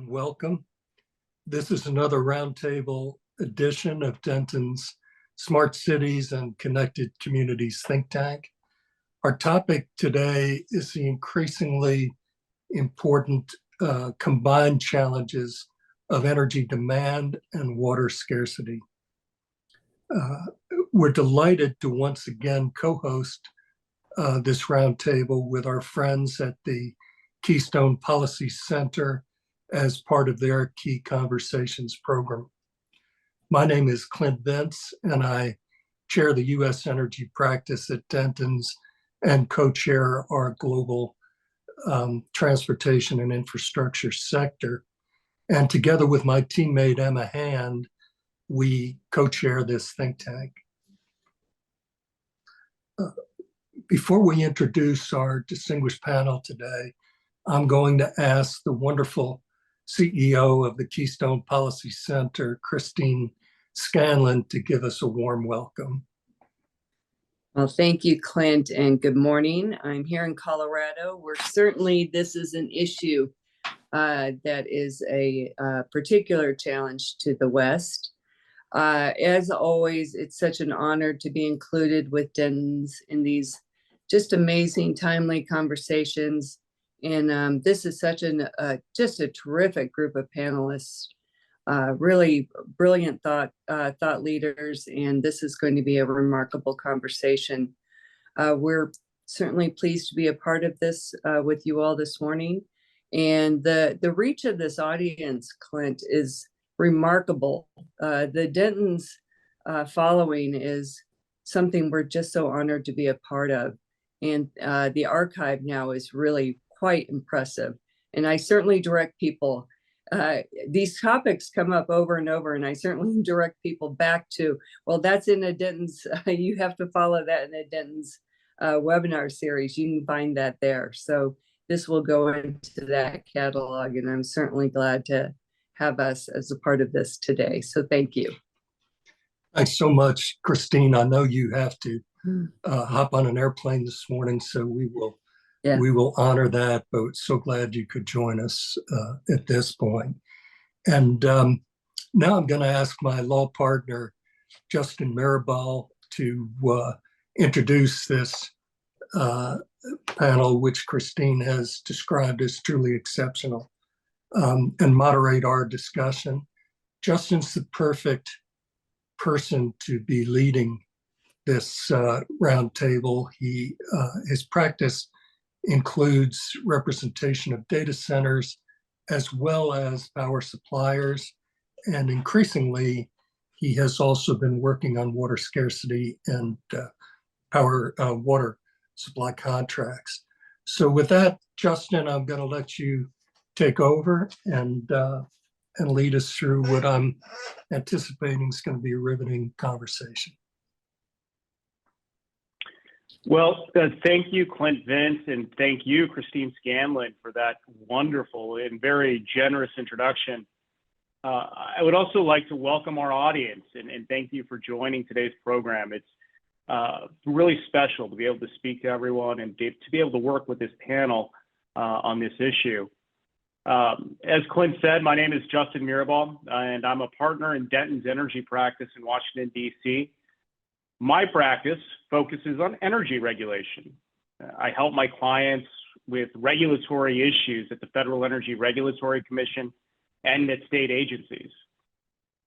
and welcome. This is another Roundtable edition of Dentons Smart Cities and Connected Communities think tank. Our topic today is the increasingly important combined challenges of energy demand and water scarcity. We're delighted to once again co-host this roundtable with our friends at the Keystone Policy Center as part of their Key Conversations program. My name is Clint Vince, and I chair the U.S. Energy practice at Dentons and co-chair our global transportation and infrastructure sector. And together with my teammate Emma Hand, we co-chair this think tank. Before we introduce our distinguished panel today, I'm going to ask the wonderful CEO of the Keystone Policy Center, Christa Scanlon, to give us a warm welcome. Well, thank you, Clint, and good morning. I'm here in Colorado, where certainly this is an issue that is a particular challenge to the West. As always, it's such an honor to be included with Dentons in these just amazing, timely conversations. And this is such just a terrific group of panelists, really brilliant thought leaders, and this is going to be a remarkable conversation. We're certainly pleased to be a part of this with you all this morning. And the reach of this audience, Clint, is remarkable. The Dentons following is something we're just so honored to be a part of. And the archive now is really quite impressive. And I certainly direct people, these topics come up over and over, and I certainly direct people back to, well, that's in a Dentons, you have to follow that in a Dentons webinar series. You can find that there. So this will go into that catalog, and I'm certainly glad to have us as a part of this today. So thank you. Thanks so much, Christine. I know you have to hop on an airplane this morning, so we will honor that, but so glad you could join us at this point. And now I'm going to ask my law partner, Justin Mirabal, to introduce this panel, which Christine has described as truly exceptional, and moderate our discussion. Justin's the perfect person to be leading this roundtable. His practice includes representation of data centers as well as power suppliers. And increasingly, he has also been working on water scarcity and water supply contracts. So with that, Justin, I'm going to let you take over and lead us through what I'm anticipating is going to be a riveting conversation. Well, thank you, Clint Vince, and thank you, Christa Scanlon, for that wonderful and very generous introduction. I would also like to welcome our audience and thank you for joining today's program. It's really special to be able to speak to everyone and to be able to work with this panel on this issue. As Clint said, my name is Justin Mirabal, and I'm a partner in Denton's energy practice in Washington, D.C. My practice focuses on energy regulation. I help my clients with regulatory issues at the Federal Energy Regulatory Commission and at state agencies.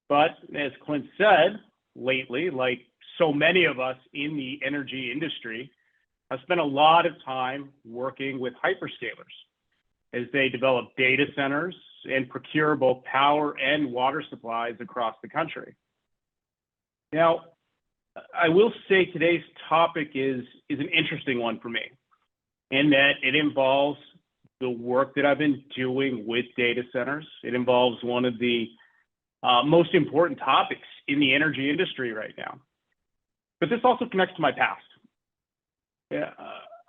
But as Clint said, lately, like so many of us in the energy industry, I've spent a lot of time working with hyperscalers as they develop data centers and procure both power and water supplies across the country. Now, I will say today's topic is an interesting one for me, in that it involves the work that I've been doing with data centers. It involves one of the most important topics in the energy industry right now. But this also connects to my past.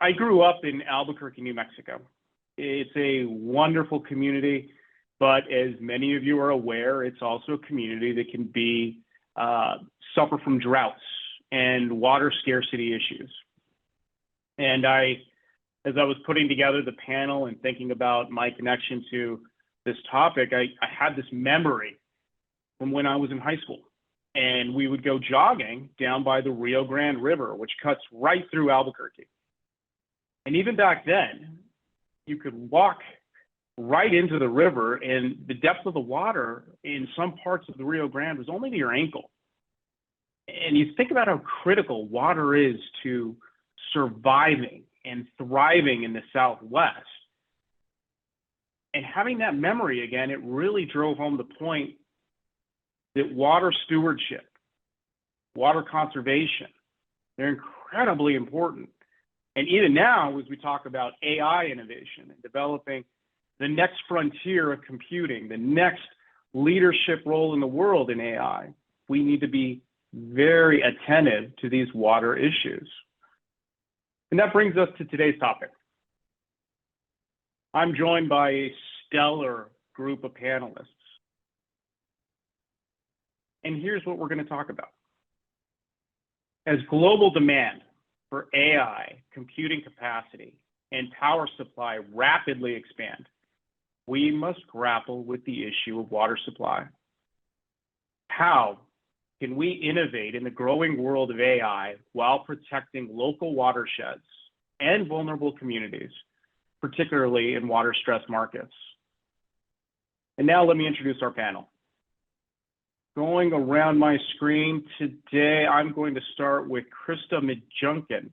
I grew up in Albuquerque, New Mexico. It's a wonderful community, but as many of you are aware, it's also a community that can be suffer from droughts and water scarcity issues. And as I was putting together the panel and thinking about my connection to this topic, I had this memory from when I was in high school. And we would go jogging down by the Rio Grande River, which cuts right through Albuquerque. And even back then, you could walk right into the river, and the depth of the water in some parts of the Rio Grande was only to your ankle. And you think about how critical water is to surviving and thriving in the Southwest. And having that memory again, it really drove home the point that water stewardship, water conservation, they're incredibly important. And even now, as we talk about AI innovation and developing the next frontier of computing, the next leadership role in the world in AI, we need to be very attentive to these water issues. And that brings us to today's topic. I'm joined by a stellar group of panelists. And here's what we're going to talk about. As global demand for AI, computing capacity, and power supply rapidly expand, we must grapple with the issue of water supply. How can we innovate in the growing world of AI while protecting local watersheds and vulnerable communities, particularly in water-stressed markets? And now let me introduce our panel. Going around my screen today, I'm going to start with Christa Smith,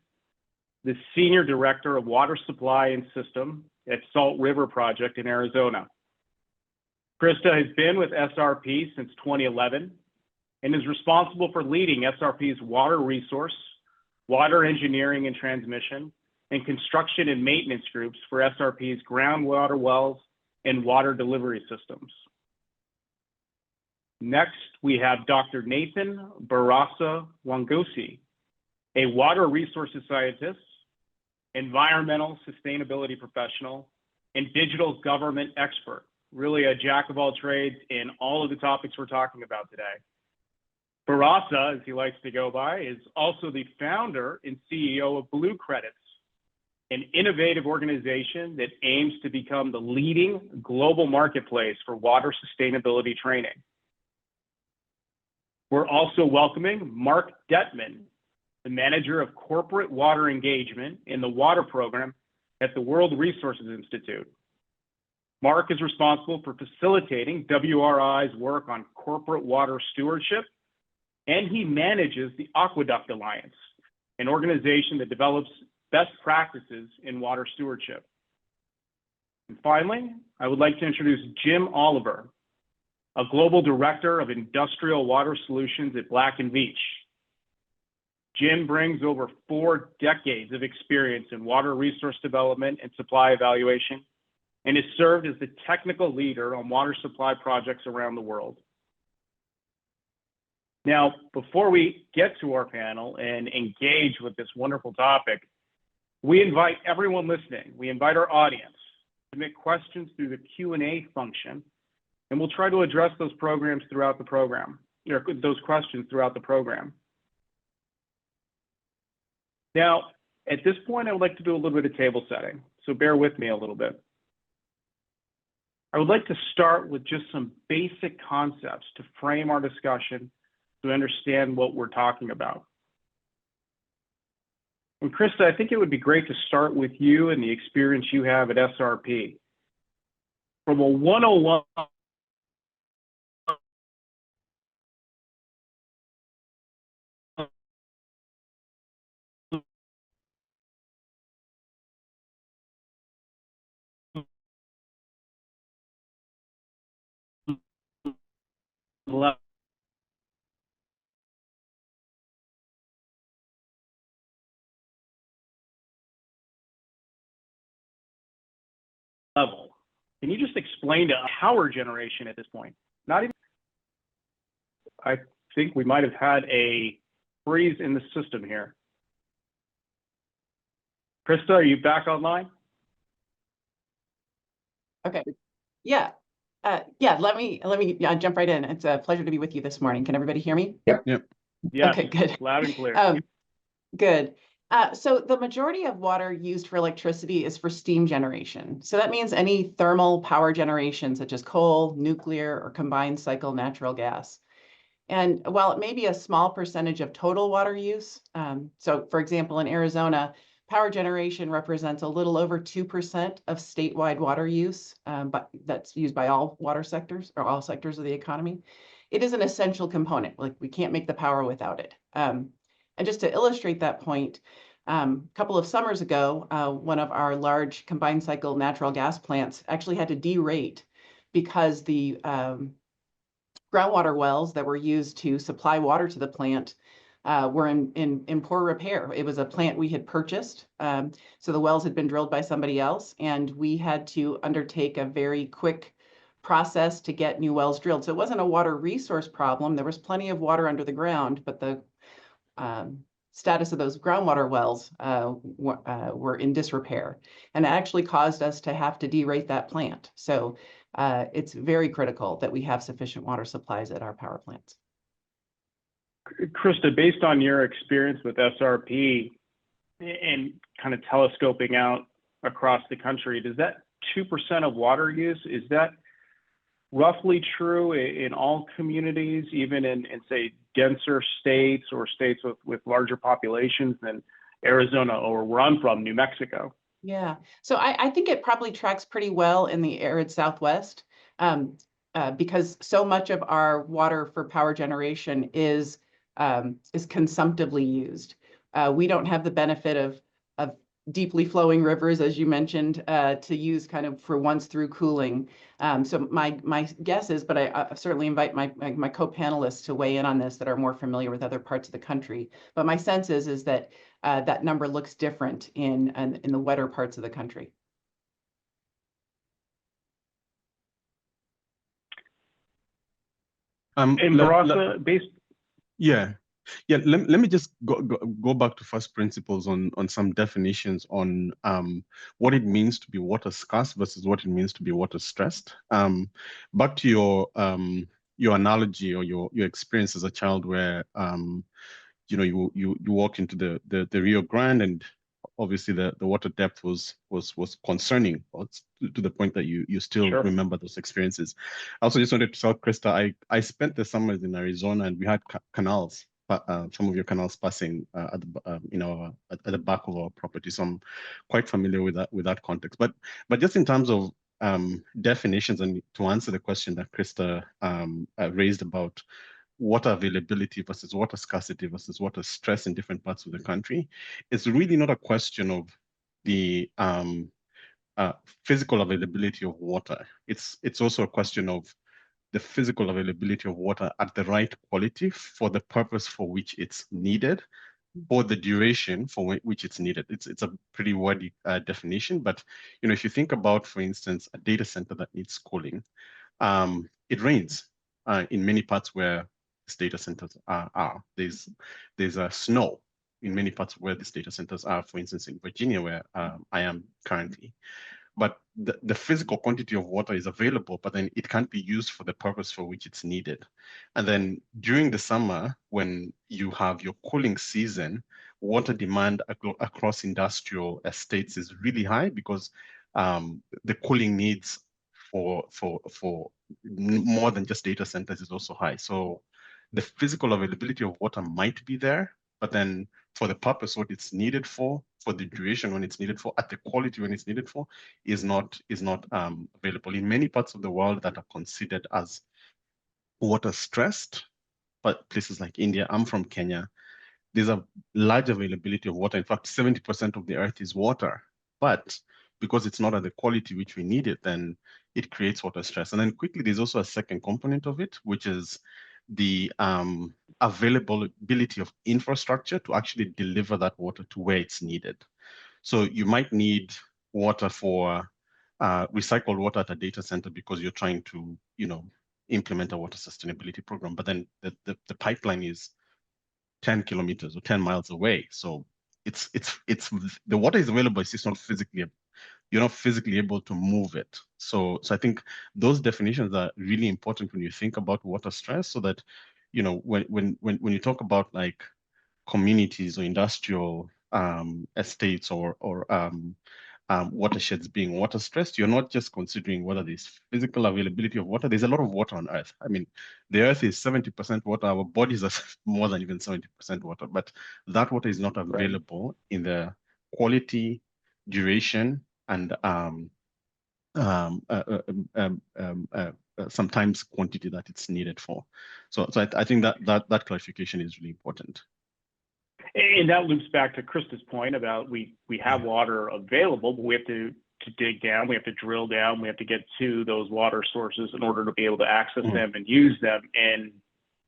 the Senior Director of Water Supply and System at Salt River Project in Arizona. Christa has been with SRP since 2011 and is responsible for leading SRP's water resource, water engineering and transmission, and construction and maintenance groups for SRP's groundwater wells and water delivery systems. Next, we have Dr. Nathan Barasa Wangosi, a water resources scientist, environmental sustainability professional, and digital government expert, really a jack of all trades in all of the topics we're talking about today. Barasa, as he likes to go by, is also the founder and CEO of Blue Credits, an innovative organization that aims to become the leading global marketplace for water sustainability training. We're also welcoming Mark Detman, the Manager of Corporate Water Engagement in the Water Program at the World Resources Institute. Mark is responsible for facilitating WRI's work on corporate water stewardship, and he manages the Aqueduct Alliance, an organization that develops best practices in water stewardship. And finally, I would like to introduce Jim Oliver, a Global Director of Industrial Water Solutions at Black & Veatch. Jim brings over 4 decades of experience in water resource development and supply evaluation, and has served as the technical leader on water supply projects around the world. Now, before we get to our panel and engage with this wonderful topic, we invite everyone listening, we invite our audience to submit questions through the Q&A function, and we'll try to address those programs throughout the program, or those questions throughout the program. Now, at this point, I would like to do a little bit of table setting, so bear with me a little bit. I would like to start with just some basic concepts to frame our discussion to understand what we're talking about. And Christa, I think it would be great to start with you and the experience you have at SRP. From a 101 level level. Can you just explain to power generation at this point? Not even, I think we might have had a freeze in the system here. Christa, are you back online? Okay. Yeah. Let me jump right in. It's a pleasure to be with you this morning. Can everybody hear me? Yep. Yes. Okay, good. Loud and clear. Good. So the majority of water used for electricity is for steam generation. So that means any thermal power generation, such as coal, nuclear, or combined cycle natural gas. And while it may be a small percentage of total water use, so for example, in Arizona, power generation represents a little over 2% of statewide water use, but that's used by all water sectors or all sectors of the economy. It is an essential component. Like, we can't make the power without it. And just to illustrate that point, a couple of summers ago, one of our large combined cycle natural gas plants actually had to derate because the groundwater wells that were used to supply water to the plant were in poor repair. It was a plant we had purchased, so the wells had been drilled by somebody else, and we had to undertake a very quick process to get new wells drilled. So it wasn't a water resource problem. There was plenty of water under the ground, but the status of those groundwater wells were in disrepair, and it actually caused us to have to derate that plant. So it's very critical that we have sufficient water supplies at our power plants. Christa, based on your experience with SRP and kind of telescoping out across the country, does that 2% of water use, is that roughly true in all communities, even in say, denser states or states with larger populations than Arizona or where I'm from, New Mexico? Yeah, so I think it probably tracks pretty well in the arid Southwest, because so much of our water for power generation is consumptively used. We don't have the benefit of deeply flowing rivers, as you mentioned, to use kind of for once through cooling. So my guess is, but I certainly invite my co-panelists to weigh in on this that are more familiar with other parts of the country. But my sense is that that number looks different in the wetter parts of the country. And Barasa, let me just go back to first principles on some definitions on what it means to be water scarce versus what it means to be water stressed. Back to your analogy or your experience as a child where you walk into the Rio Grande, and obviously the water depth was concerning, to the point that you still Sure. remember those experiences. I also just wanted to tell Christa, I spent the summers in Arizona, and we had canals, some of your canals passing at the back of our property, so I'm quite familiar with that context. But just in terms of definitions, and to answer the question that Christa raised about water availability versus water scarcity versus water stress in different parts of the country, it's really not a question of the physical availability of water. It's also a question of the physical availability of water at the right quality for the purpose for which it's needed, or the duration for which it's needed. It's a pretty wordy definition, but if you think about, for instance, a data center that needs cooling, it rains in many parts where these data centers are. There's snow in many parts where these data centers are, for instance, in Virginia, where I am currently. But the physical quantity of water is available, but then it can't be used for the purpose for which it's needed. And then during the summer, when you have your cooling season, water demand across industrial estates is really high, because the cooling needs for more than just data centers is also high. So the physical availability of water might be there, but then for the purpose what it's needed for the duration when it's needed for, at the quality when it's needed for, is not available. In many parts of the world that are considered as water stressed, but places like India, I'm from Kenya, there's a large availability of water. In fact, 70% of the earth is water, but because it's not at the quality which we need it, then it creates water stress. And then quickly, there's also a second component of it, which is the availability of infrastructure to actually deliver that water to where it's needed. So you might need water for recycled water at a data center because you're trying to, implement a water sustainability program, but then the pipeline is 10 kilometers or 10 miles away. So it's the water is available, it's just not physically, you're not physically able to move it. So I think those definitions are really important when you think about water stress, so that, when you talk about like communities or industrial estates or watersheds being water stressed, you're not just considering whether there's physical availability of water. There's a lot of water on Earth. I mean, the Earth is 70% water. Our bodies are more than even 70% water, but that water is not available in the quality, duration, and sometimes quantity that it's needed for. So I think that clarification is really important. And that loops back to Christa's point about we have water available, but we have to dig down, we have to drill down, we have to get to those water sources in order to be able to access them and use them in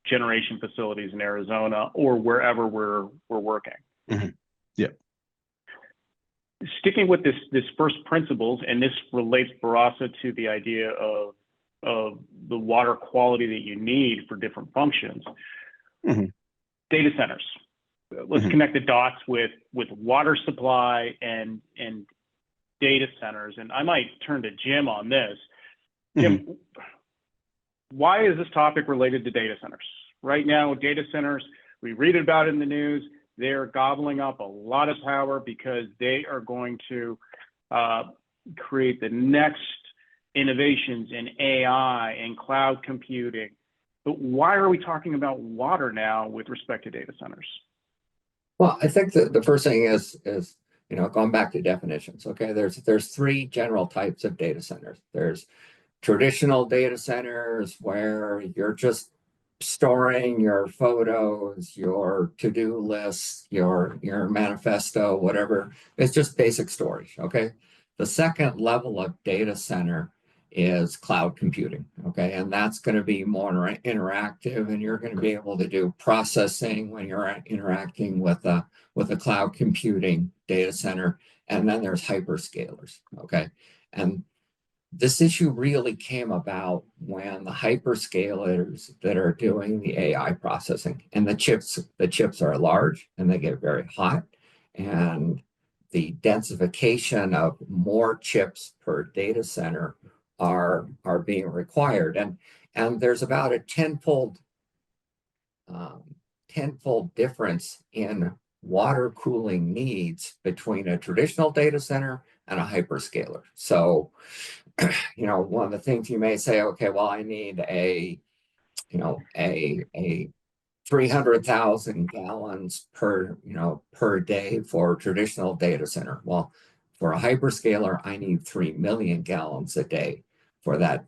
generation facilities in Arizona or wherever we're working. Yeah. Sticking with this first principles, and this relates, Barasa, to the idea of the water quality that you need for different functions. Data centers. Let's connect the dots with water supply and data centers. And I might turn to Jim on this. Jim, why is this topic related to data centers? Right now, data centers, we read about it in the news, they're gobbling up a lot of power because they are going to create the next innovations in AI and cloud computing. But why are we talking about water now with respect to data centers? Well, I think the first thing is going back to definitions. Okay, there's three general types of data centers. There's traditional data centers where you're just storing your photos, your to-do lists, your manifesto, whatever. It's just basic storage. Okay, the second level of data center is cloud computing. Okay, and that's going to be more interactive, and you're going to be able to do processing when you're interacting with a cloud computing data center. And then there's hyperscalers. Okay, and this issue really came about when the hyperscalers that are doing the AI processing, and the chips are large and they get very hot, and the densification of more chips per data center are being required, and there's about a tenfold difference in water cooling needs between a traditional data center and a hyperscaler. So, one of the things you may say, okay, well, I need a 300,000 gallons per day for a traditional data center. Well, for a hyperscaler, I need 3 million gallons a day for that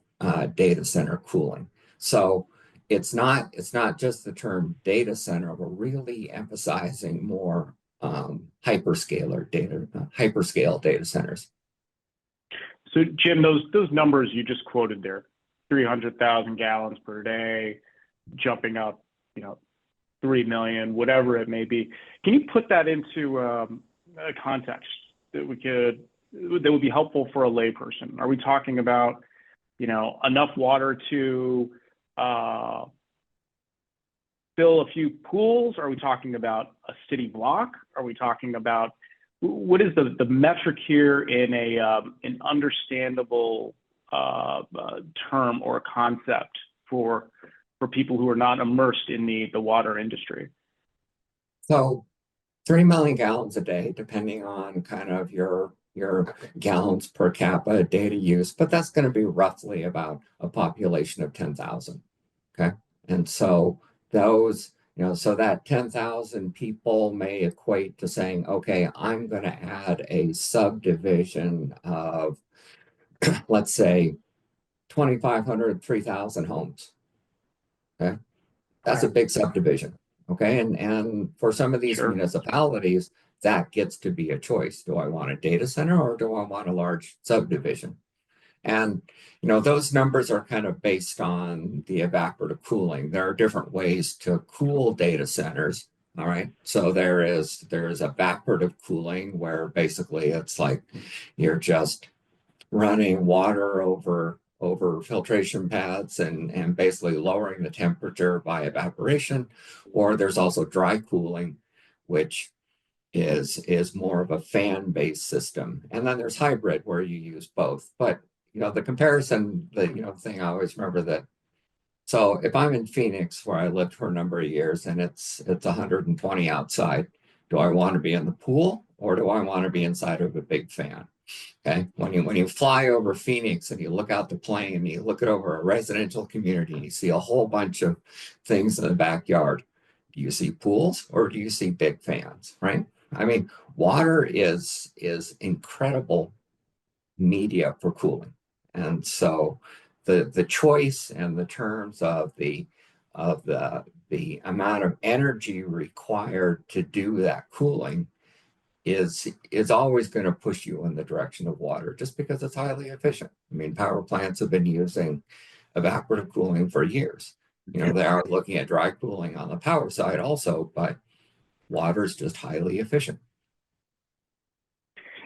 data center cooling. So it's not just the term data center. We're really emphasizing more hyperscale data centers. So Jim, those numbers you just quoted there, 300,000 gallons per day, jumping up, 3 million, whatever it may be. Can you put that into a context that would be helpful for a layperson? Are we talking about, enough water to fill a few pools? Are we talking about a city block? Are we talking about, what is the metric here in an understandable term or concept for people who are not immersed in the water industry? So 3 million gallons a day, depending on kind of your gallons per capita data use, but that's going to be roughly about a population of 10,000. Okay. And so those, so that 10,000 people may equate to saying, okay, I'm going to add a subdivision of, let's say, 2,500, 3,000 homes. Okay. That's a big subdivision. Okay. And for some of these municipalities, that gets to be a choice. Do I want a data center or do I want a large subdivision? And, those numbers are kind of based on the evaporative cooling. There are different ways to cool data centers. All right. So there is evaporative cooling, where basically it's like you're just running water over filtration pads and basically lowering the temperature by evaporation. Or there's also dry cooling, which is more of a fan-based system. And then there's hybrid, where you use both. But the comparison, thing I always remember that. So if I'm in Phoenix, where I lived for a number of years, and it's 120 outside, Do I want to be in the pool or do I want to be inside of a big fan? Okay, when you fly over Phoenix and you look out the plane and you look at over a residential community and you see a whole bunch of things in the backyard, do you see pools or do you see big fans, right? I mean, water is incredible media for cooling. And so the choice and the terms of the amount of energy required to do that cooling is always going to push you in the direction of water just because it's highly efficient. I mean, power plants have been using evaporative cooling for years. You know, they are looking at dry cooling on the power side also, but water is just highly efficient.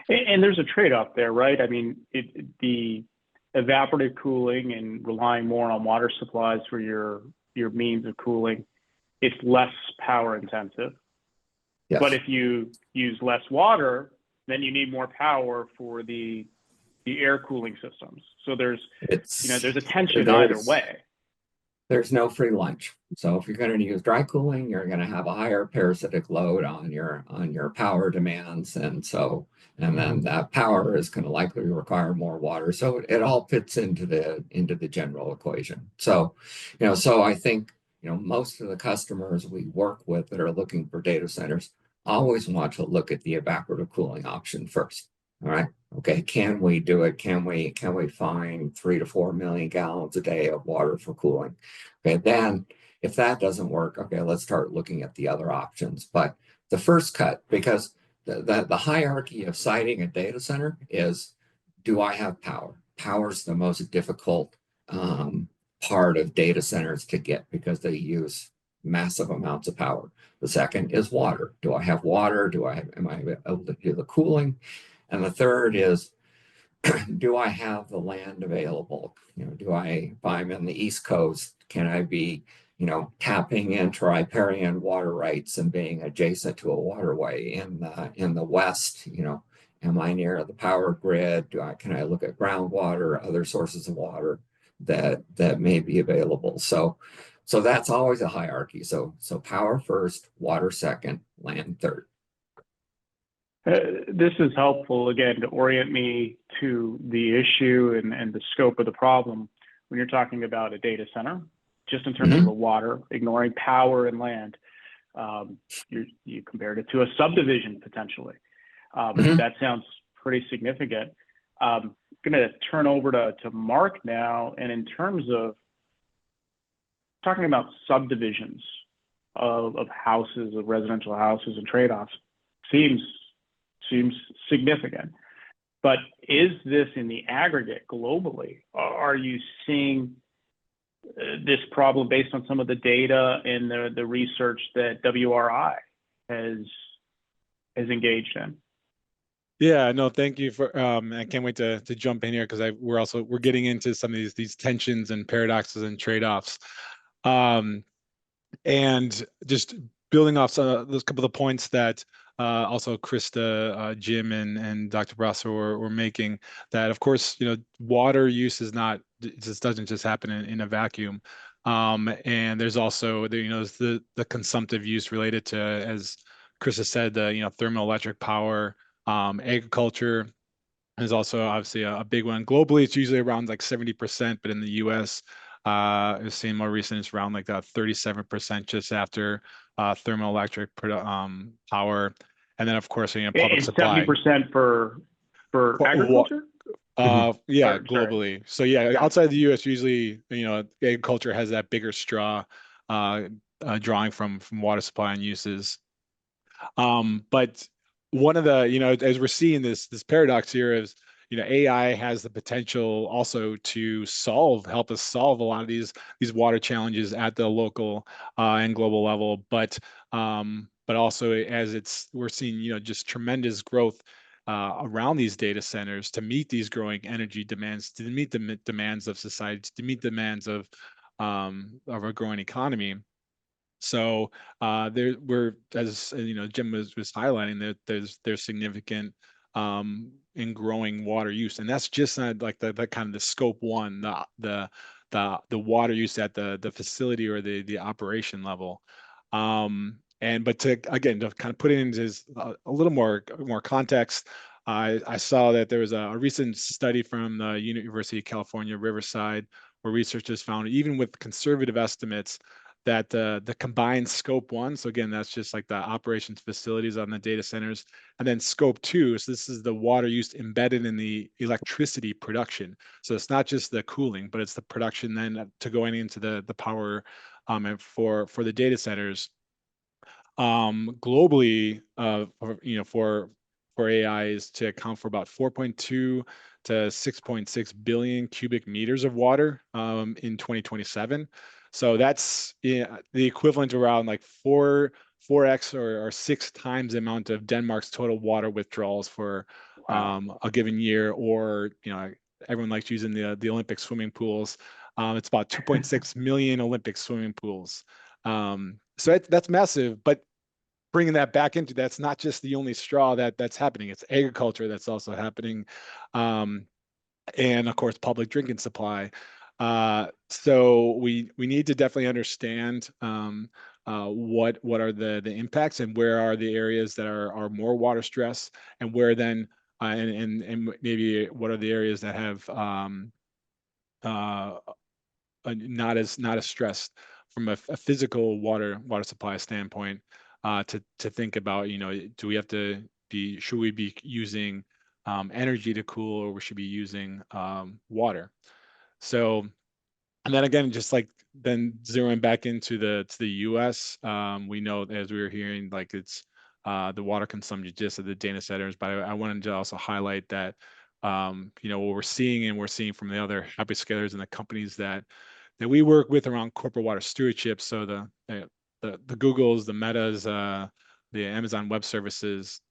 And there's a trade-off there, right? I mean, the evaporative cooling and relying more on water supplies for your means of cooling, it's less power intensive. Yes. But if you use less water, then you need more power for the air cooling systems. So there's a tension either way. There's no free lunch. So if you're going to use dry cooling, you're going to have a higher parasitic load on your power demands, and then that power is going to likely require more water. So it all fits into the general equation. So I think most of the customers we work with that are looking for data centers always want to look at the evaporative cooling option first. All right. Okay. Can we do it? Can we find 3 to 4 million gallons a day of water for cooling? Okay. Then if that doesn't work, okay, let's start looking at the other options. But the first cut, because the hierarchy of siting a data center is, do I have power? Power is the most difficult part of data centers to get because they use massive amounts of power. The second is water. Do I have water? Am I able to do the cooling? And the third is, do I have the land available? If I'm in the East Coast, can I be, tapping into riparian water rights and being adjacent to a waterway? In the West, am I near the power grid? Can I look at groundwater, other sources of water that may be available? So that's always a hierarchy. So power first, water second, land third. This is helpful, again, to orient me to the issue and the scope of the problem when you're talking about a data center, just in terms of the water, ignoring power and land. You compared it to a subdivision potentially. That sounds pretty significant. I'm going to turn over to Mark now. And in terms of talking about subdivisions of houses, of residential houses and trade-offs, seems significant. But is this in the aggregate globally? Are you seeing this problem based on some of the data and the research that WRI has engaged in? Yeah, no, thank you for I can't wait to jump in here because we're getting into some of these tensions and paradoxes and trade-offs. And just building off those couple of points that also Christa, Jim, and Dr. Brasso were making, that of course, water use doesn't just happen in a vacuum. And there's also the consumptive use related to, as Christa said, the thermoelectric power. Agriculture is also obviously a big one. Globally, it's usually around like 70%, but in the US, I've seen more recent, it's around like that 37% just after thermoelectric power. And then of course, public supply. 70% for agriculture? Yeah, globally. So yeah, outside the US, usually, agriculture has that bigger straw drawing from water supply and uses. But one of the, as we're seeing this paradox here is, AI has the potential also to help us solve a lot of these water challenges at the local and global level. But also we're seeing, just tremendous growth around these data centers to meet these growing energy demands, to meet the demands of society, to meet demands of a growing economy. So we're, as Jim was highlighting, that there's significant in growing water use, and that's just not like the kind of the scope one, the water use at the facility or the operation level. But to again to kind of put it into a little more context, I saw that there was a recent study from the University of California, Riverside, where researchers found even with conservative estimates that the combined scope 1, so again, that's just like the operations facilities on the data centers, and then scope 2, so this is the water use embedded in the electricity production. So it's not just the cooling, but it's the production then to going into the power and for the data centers. Globally, for AI is to account for about 4.2 to 6.6 billion cubic meters of water in 2027. So that's the equivalent to around like 4x or 6 times the amount of Denmark's total water withdrawals for a given year. Or everyone likes using the Olympic swimming pools. It's about 2.6 million Olympic swimming pools. So that's massive, but bringing that back into that's not just the only straw that's happening. It's agriculture that's also happening, and of course public drinking supply. So we need to definitely understand what are the impacts and where are the areas that are more water stress, and where then and maybe what are the areas that have not as stressed from a physical water supply standpoint. To think about, do we have to should we be using energy to cool, or we should be using water? So, and then again, just like then zeroing back into the US, we know, as we were hearing, like it's the water consumption just of the data centers, but I wanted to also highlight that what we're seeing from the other hyperscalers and the companies that we work with around corporate water stewardship. So the Googles, the Metas, the Amazon Web Services,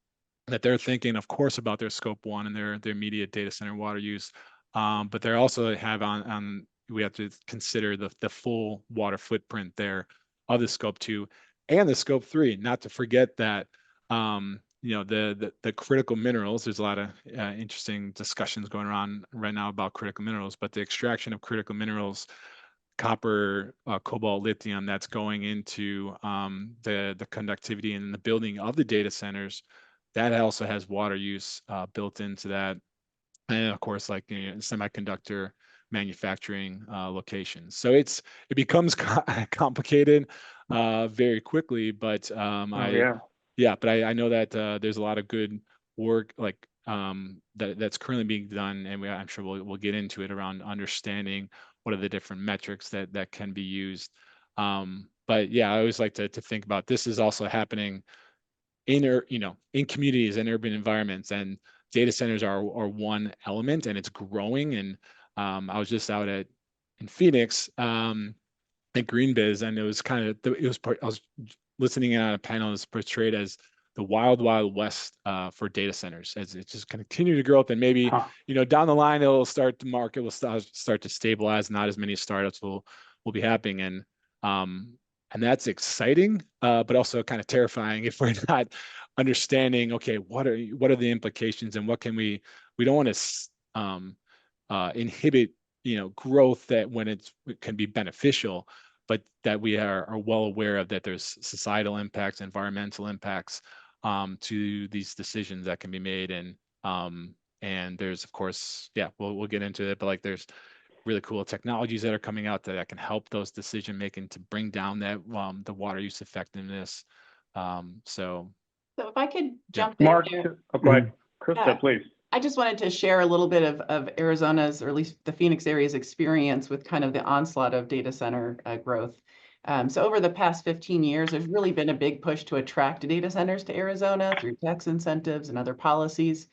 that they're thinking, of course, about their scope 1 and their immediate data center water use, but they also have we have to consider the full water footprint there of the scope 2 and the scope 3. Not to forget that the critical minerals. There's a lot of interesting discussions going on right now about critical minerals, but the extraction of critical minerals, copper, cobalt, lithium, that's going into the conductivity and the building of the data centers, that also has water use built into that. And of course, like semiconductor manufacturing locations. So it becomes complicated very quickly, but but I know that there's a lot of good work that's currently being done, and I'm sure we'll get into it around understanding what are the different metrics that can be used. But yeah, I always like to think about this is also happening in communities and urban environments, and data centers are one element, and it's growing. And I was just out in Phoenix at GreenBiz, and it was I was listening in on a panel that's portrayed as the wild west for data centers, as it just continue to grow up, and maybe down the line the market will start to stabilize. Not as many startups will be happening, and that's exciting, but also kind of terrifying if we're not understanding. Okay, what are the implications, and what can we don't want to inhibit growth that when it can be beneficial, but that we are well aware of that there's societal impacts, environmental impacts to these decisions that can be made. And there's, of course, we'll get into it, but like there's really cool technologies that are coming out that can help those decision making to bring down that the water use effectiveness. So if I could jump in Mark, there. go ahead. Christa, please. I just wanted to share a little bit of Arizona's, or at least the Phoenix area's experience with kind of the onslaught of data center growth. So over the past 15 years, there's really been a big push to attract data centers to Arizona through tax incentives and other policies.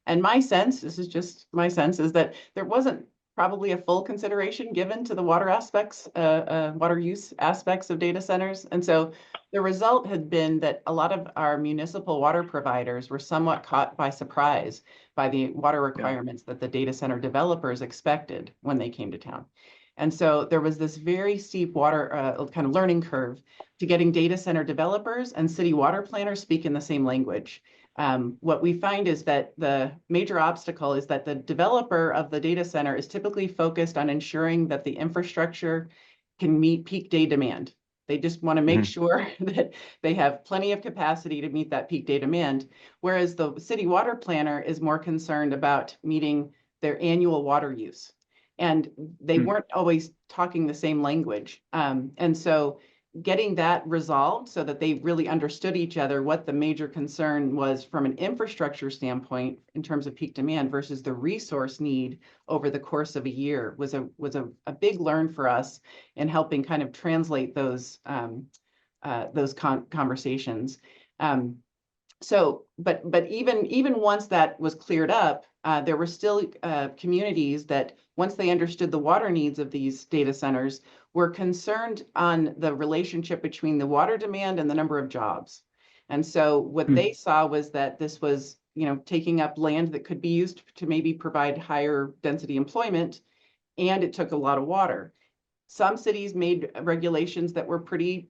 And my sense, this is just my sense, is that there wasn't probably a full consideration given to the water aspects, water use aspects of data centers. And so the result had been that a lot of our municipal water providers were somewhat caught by surprise by the water requirements that the data center developers expected when they came to town. And so there was this very steep water kind of learning curve to getting data center developers and city water planners speak in the same language. What we find is that the major obstacle is that the developer of the data center is typically focused on ensuring that the infrastructure can meet peak day demand. They just want to make Mhm. sure that they have plenty of capacity to meet that peak day demand. Whereas the city water planner is more concerned about meeting their annual water use. And they Hmm. weren't always talking the same language. And so getting that resolved so that they really understood each other, what the major concern was from an infrastructure standpoint in terms of peak demand versus the resource need over the course of a year was a big learn for us in helping kind of translate those conversations. But even once that was cleared up, there were still communities that, once they understood the water needs of these data centers, were concerned on the relationship between the water demand and the number of jobs. And so what Hmm. they saw was that this was, taking up land that could be used to maybe provide higher density employment, and it took a lot of water. Some cities made regulations that were pretty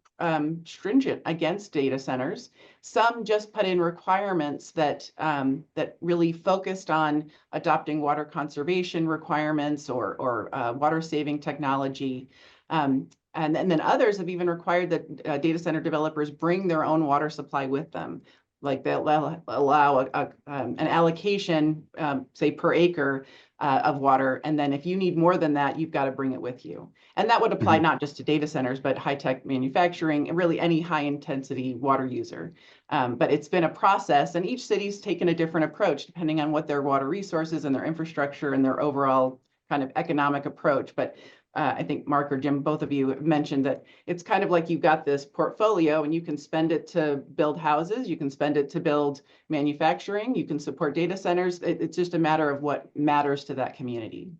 stringent against data centers. Some just put in requirements that really focused on adopting water conservation requirements or water saving technology. And then others have even required that data center developers bring their own water supply with them. Like they'll allow an allocation, say per acre of water. And then if you need more than that, you've got to bring it with you. And that would apply not just to data centers, but high-tech manufacturing and really any high-intensity water user. But it's been a process, and each city's taken a different approach depending on what their water resources and their infrastructure and their overall kind of economic approach. But I think Mark or Jim, both of you mentioned that it's kind of like you've got this portfolio and you can spend it to build houses, you can spend it to build manufacturing, you can support data centers. It's just a matter of what matters to that community.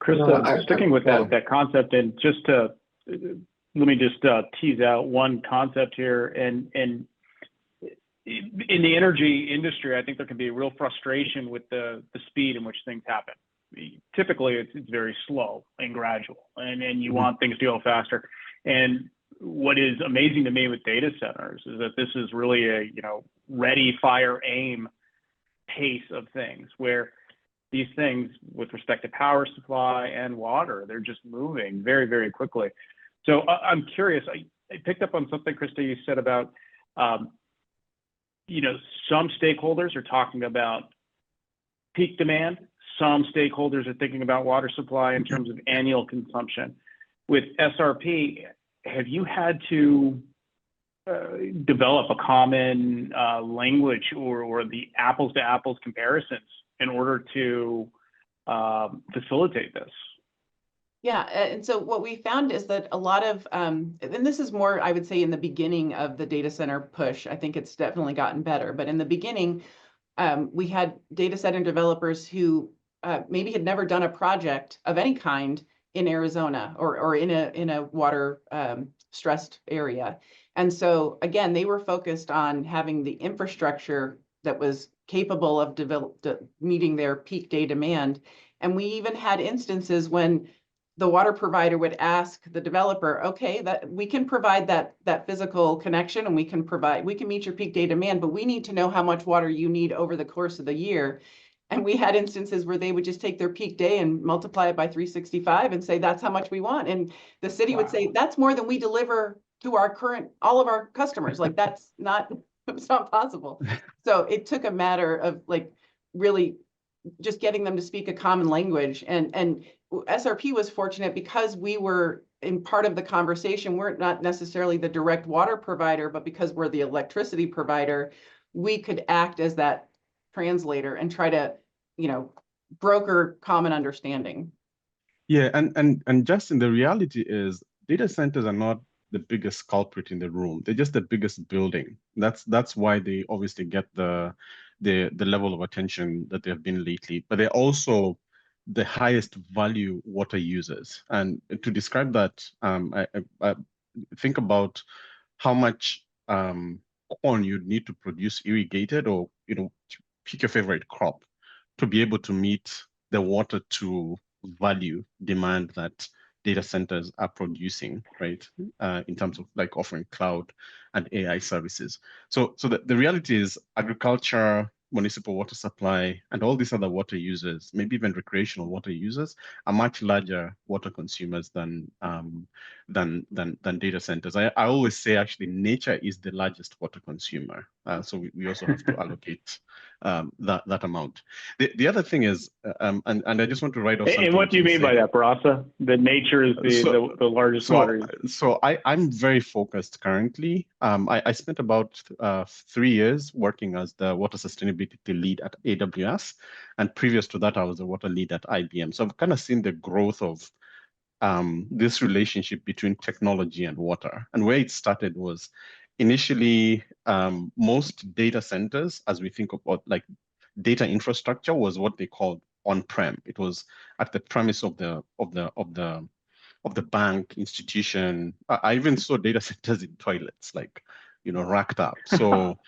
Christa, sticking with that concept, and just to let me just tease out one concept here. And in the energy industry, I think there can be a real frustration with the speed in which things happen. Typically, it's very slow and gradual, and you want things to go faster. And what is amazing to me with data centers is that this is really a ready, fire, aim pace of things, where these things with respect to power supply and water, they're just moving very, very quickly. So I'm curious, I picked up on something, Christa, you said about, some stakeholders are talking about peak demand. Some stakeholders are thinking about water supply in terms of annual consumption. With SRP, have you had to develop a common language or the apples to apples comparisons in order to facilitate this? Yeah, and so what we found is that a lot of, and this is more, I would say, in the beginning of the data center push. I think it's definitely gotten better, but in the beginning, we had data center developers who maybe had never done a project of any kind in Arizona or in a water stressed area. And so again, they were focused on having the infrastructure that was capable of meeting their peak day demand. And we even had instances when the water provider would ask the developer, okay, that we can provide that physical connection and we can meet your peak day demand, but we need to know how much water you need over the course of the year. And we had instances where they would just take their peak day and multiply it by 365 and say, that's how much we want. And the city would say, that's more than we deliver to all of our customers. Like it's not possible. So it took a matter of really just getting them to speak a common language. And SRP was fortunate because we were in part of the conversation. We're not necessarily the direct water provider, but because we're the electricity provider, we could act as that translator and try to, broker common understanding. Yeah, and Justin, the reality is data centers are not the biggest culprit in the room. They're just the biggest building. That's why they obviously get the level of attention that they have been lately. But they're also the highest value water users. And to describe that, I think about how much corn you'd need to produce irrigated or pick your favorite crop to be able to meet the water to value demand that data centers are producing, right? In terms of offering cloud and AI services. So the reality is agriculture, municipal water supply, and all these other water users, maybe even recreational water users, are much larger water consumers than than data centers. I always say actually nature is the largest water consumer. So we also have to allocate that amount. The other thing is, and I just want to write off something. And what do you mean by that, Barasa? That nature is the largest water user? So I'm very focused currently. I spent about 3 years working as the water sustainability lead at AWS. And previous to that, I was a water lead at IBM. So I've kind of seen the growth of this relationship between technology and water. And where it started was initially most data centers, as we think about like data infrastructure, was what they called on-prem. It was at the premise of the bank institution. I even saw data centers in toilets, like, racked up. So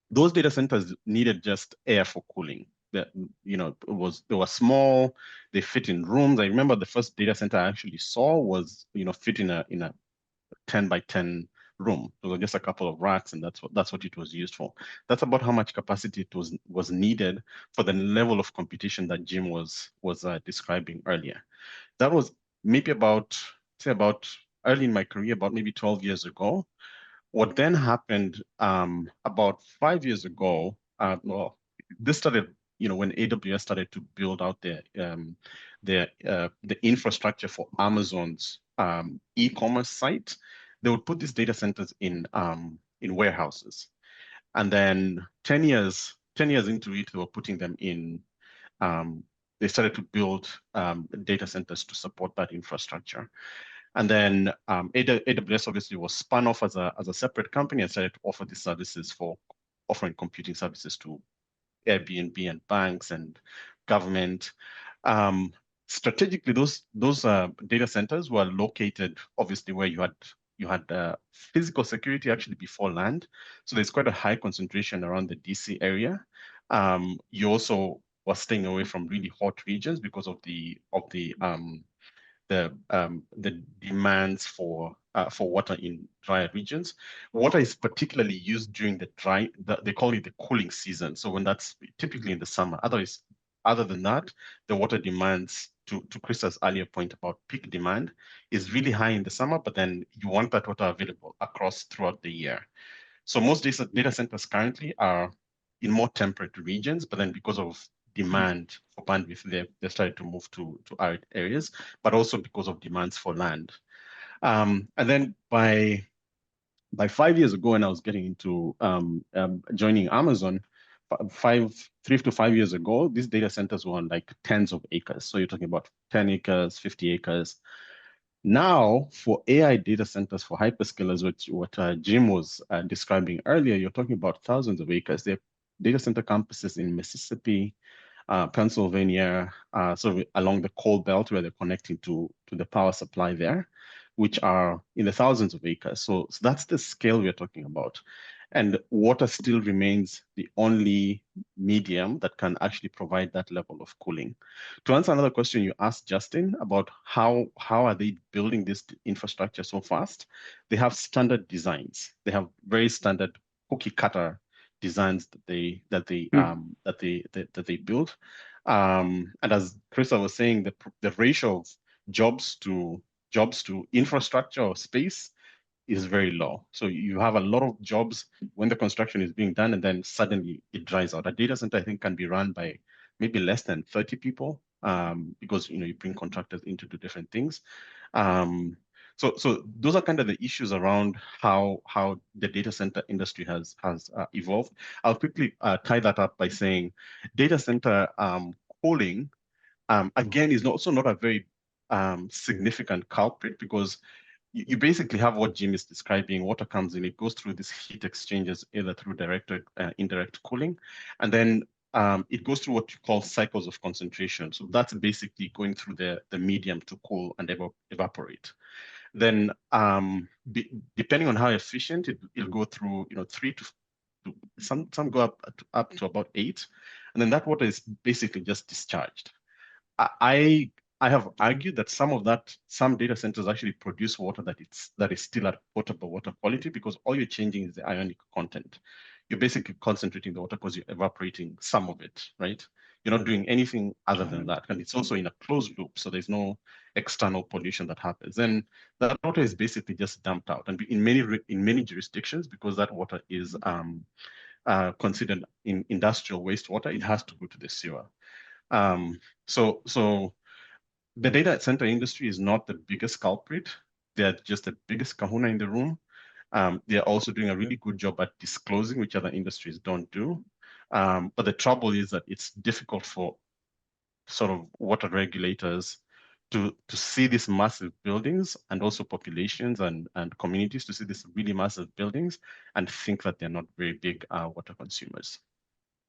those data centers needed just air for cooling. That, they were small, they fit in rooms. I remember the first data center I actually saw was, fit in a 10 by 10 room. There were just a couple of racks, and that's what it was used for. That's about how much capacity it was needed for the level of competition that Jim was describing earlier. That was maybe about early in my career, about maybe 12 years ago. What then happened about 5 years ago, this started, when AWS started to build out the infrastructure for Amazon's e-commerce site. They would put these data centers in warehouses, and then 10 years into it, they were putting them in. They started to build data centers to support that infrastructure. And then AWS obviously was spun off as a separate company and started to offer these services for offering computing services to Airbnb and banks and government. Strategically, those data centers were located obviously where you had physical security actually before land. So there's quite a high concentration around the DC area. You also were staying away from really hot regions because of the demands for water in drier regions. Water is particularly used during they call it the cooling season. So when that's typically in the summer. Other than that, the water demands, to Christa's earlier point about peak demand, is really high in the summer, but then you want that water available throughout the year. So most data centers currently are in more temperate regions, but then because of demand for bandwidth, they started to move to arid areas, but also because of demands for land. And then by 5 years ago, when I was getting into joining Amazon, 3 to 5 years ago, these data centers were on like tens of acres. So you're talking about 10 acres, 50 acres. Now, for AI data centers, for hyperscalers, what Jim was describing earlier, you're talking about thousands of acres. There are data center campuses in Mississippi, Pennsylvania, so along the coal belt where they're connecting to the power supply there, which are in the thousands of acres. So that's the scale we're talking about. And water still remains the only medium that can actually provide that level of cooling. To answer another question you asked, Justin, about how are they building this infrastructure so fast, they have standard designs. They have very standard cookie cutter designs that they build. And as Christa was saying, the ratio of jobs to infrastructure or space is very low. So you have a lot of jobs when the construction is being done, and then suddenly it dries out. A data center, I think, can be run by maybe less than 30 people because you bring contractors in to do different things. So those are kind of the issues around how the data center industry has evolved. I'll quickly tie that up by saying data center cooling, again, is also not a very significant culprit, because you basically have what Jim is describing. Water comes in, it goes through these heat exchanges, either through direct or indirect cooling, and then it goes through what you call cycles of concentration. So that's basically going through the medium to cool and evaporate. Then depending on how efficient, it'll go through 3 to some go up to about 8, and then that water is basically just discharged. I have argued that some data centers actually produce water that is still at potable water quality, because all you're changing is the ionic content. You're basically concentrating the water because you're evaporating some of it, right? You're not doing anything other than that. And it's also in a closed loop, so there's no external pollution that happens. And that water is basically just dumped out. And in many jurisdictions, because that water is considered in industrial wastewater, it has to go to the sewer. So the data center industry is not the biggest culprit. They're just the biggest kahuna in the room. They're also doing a really good job at disclosing, which other industries don't do. But the trouble is that it's difficult for sort of water regulators to see these massive buildings, and also populations and communities to see these really massive buildings and think that they're not very big water consumers.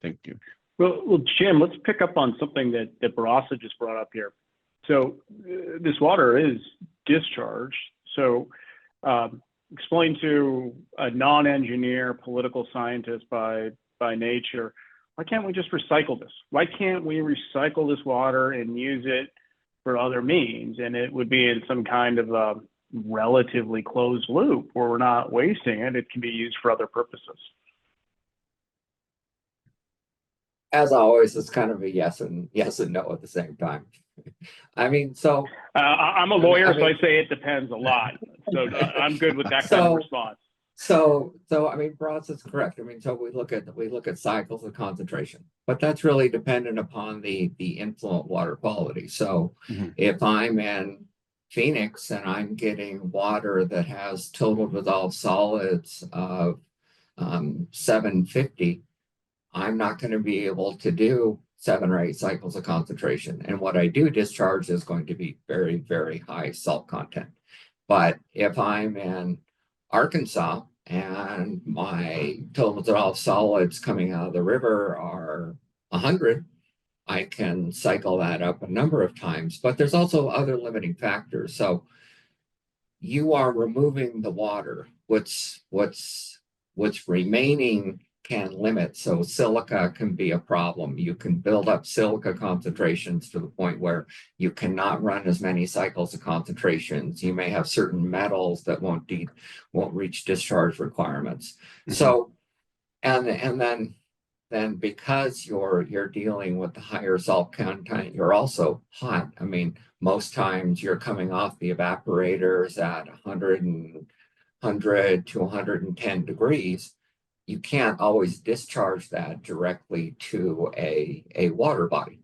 Thank you. Well, Jim, let's pick up on something that Barasa just brought up here. So this water is discharged. So explain to a non-engineer, political scientist by nature, why can't we just recycle this? Why can't we recycle this water and use it for other means? And it would be in some kind of a relatively closed loop where we're not wasting it. It can be used for other purposes. As always, it's kind of a yes and no at the same time. I mean, so I'm a lawyer, so I say it depends a lot. So I'm good with that kind of response. So I mean, Bronze is correct. I mean, so we look at cycles of concentration, but that's really dependent upon the influent water quality. So if I'm in Phoenix and I'm getting water that has total dissolved solids of 750, I'm not going to be able to do 7 or 8 cycles of concentration. And what I do discharge is going to be very, very high salt content. But if I'm in Arkansas and my total dissolved solids coming out of the river are 100, I can cycle that up a number of times. But there's also other limiting factors. So you are removing the water. What's remaining can limit. So silica can be a problem. You can build up silica concentrations to the point where you cannot run as many cycles of concentrations. You may have certain metals that won't reach discharge requirements. So, and then because you're dealing with the higher salt content, you're also hot. I mean, most times you're coming off the evaporators at 100 to 110 degrees. You can't always discharge that directly to a water body.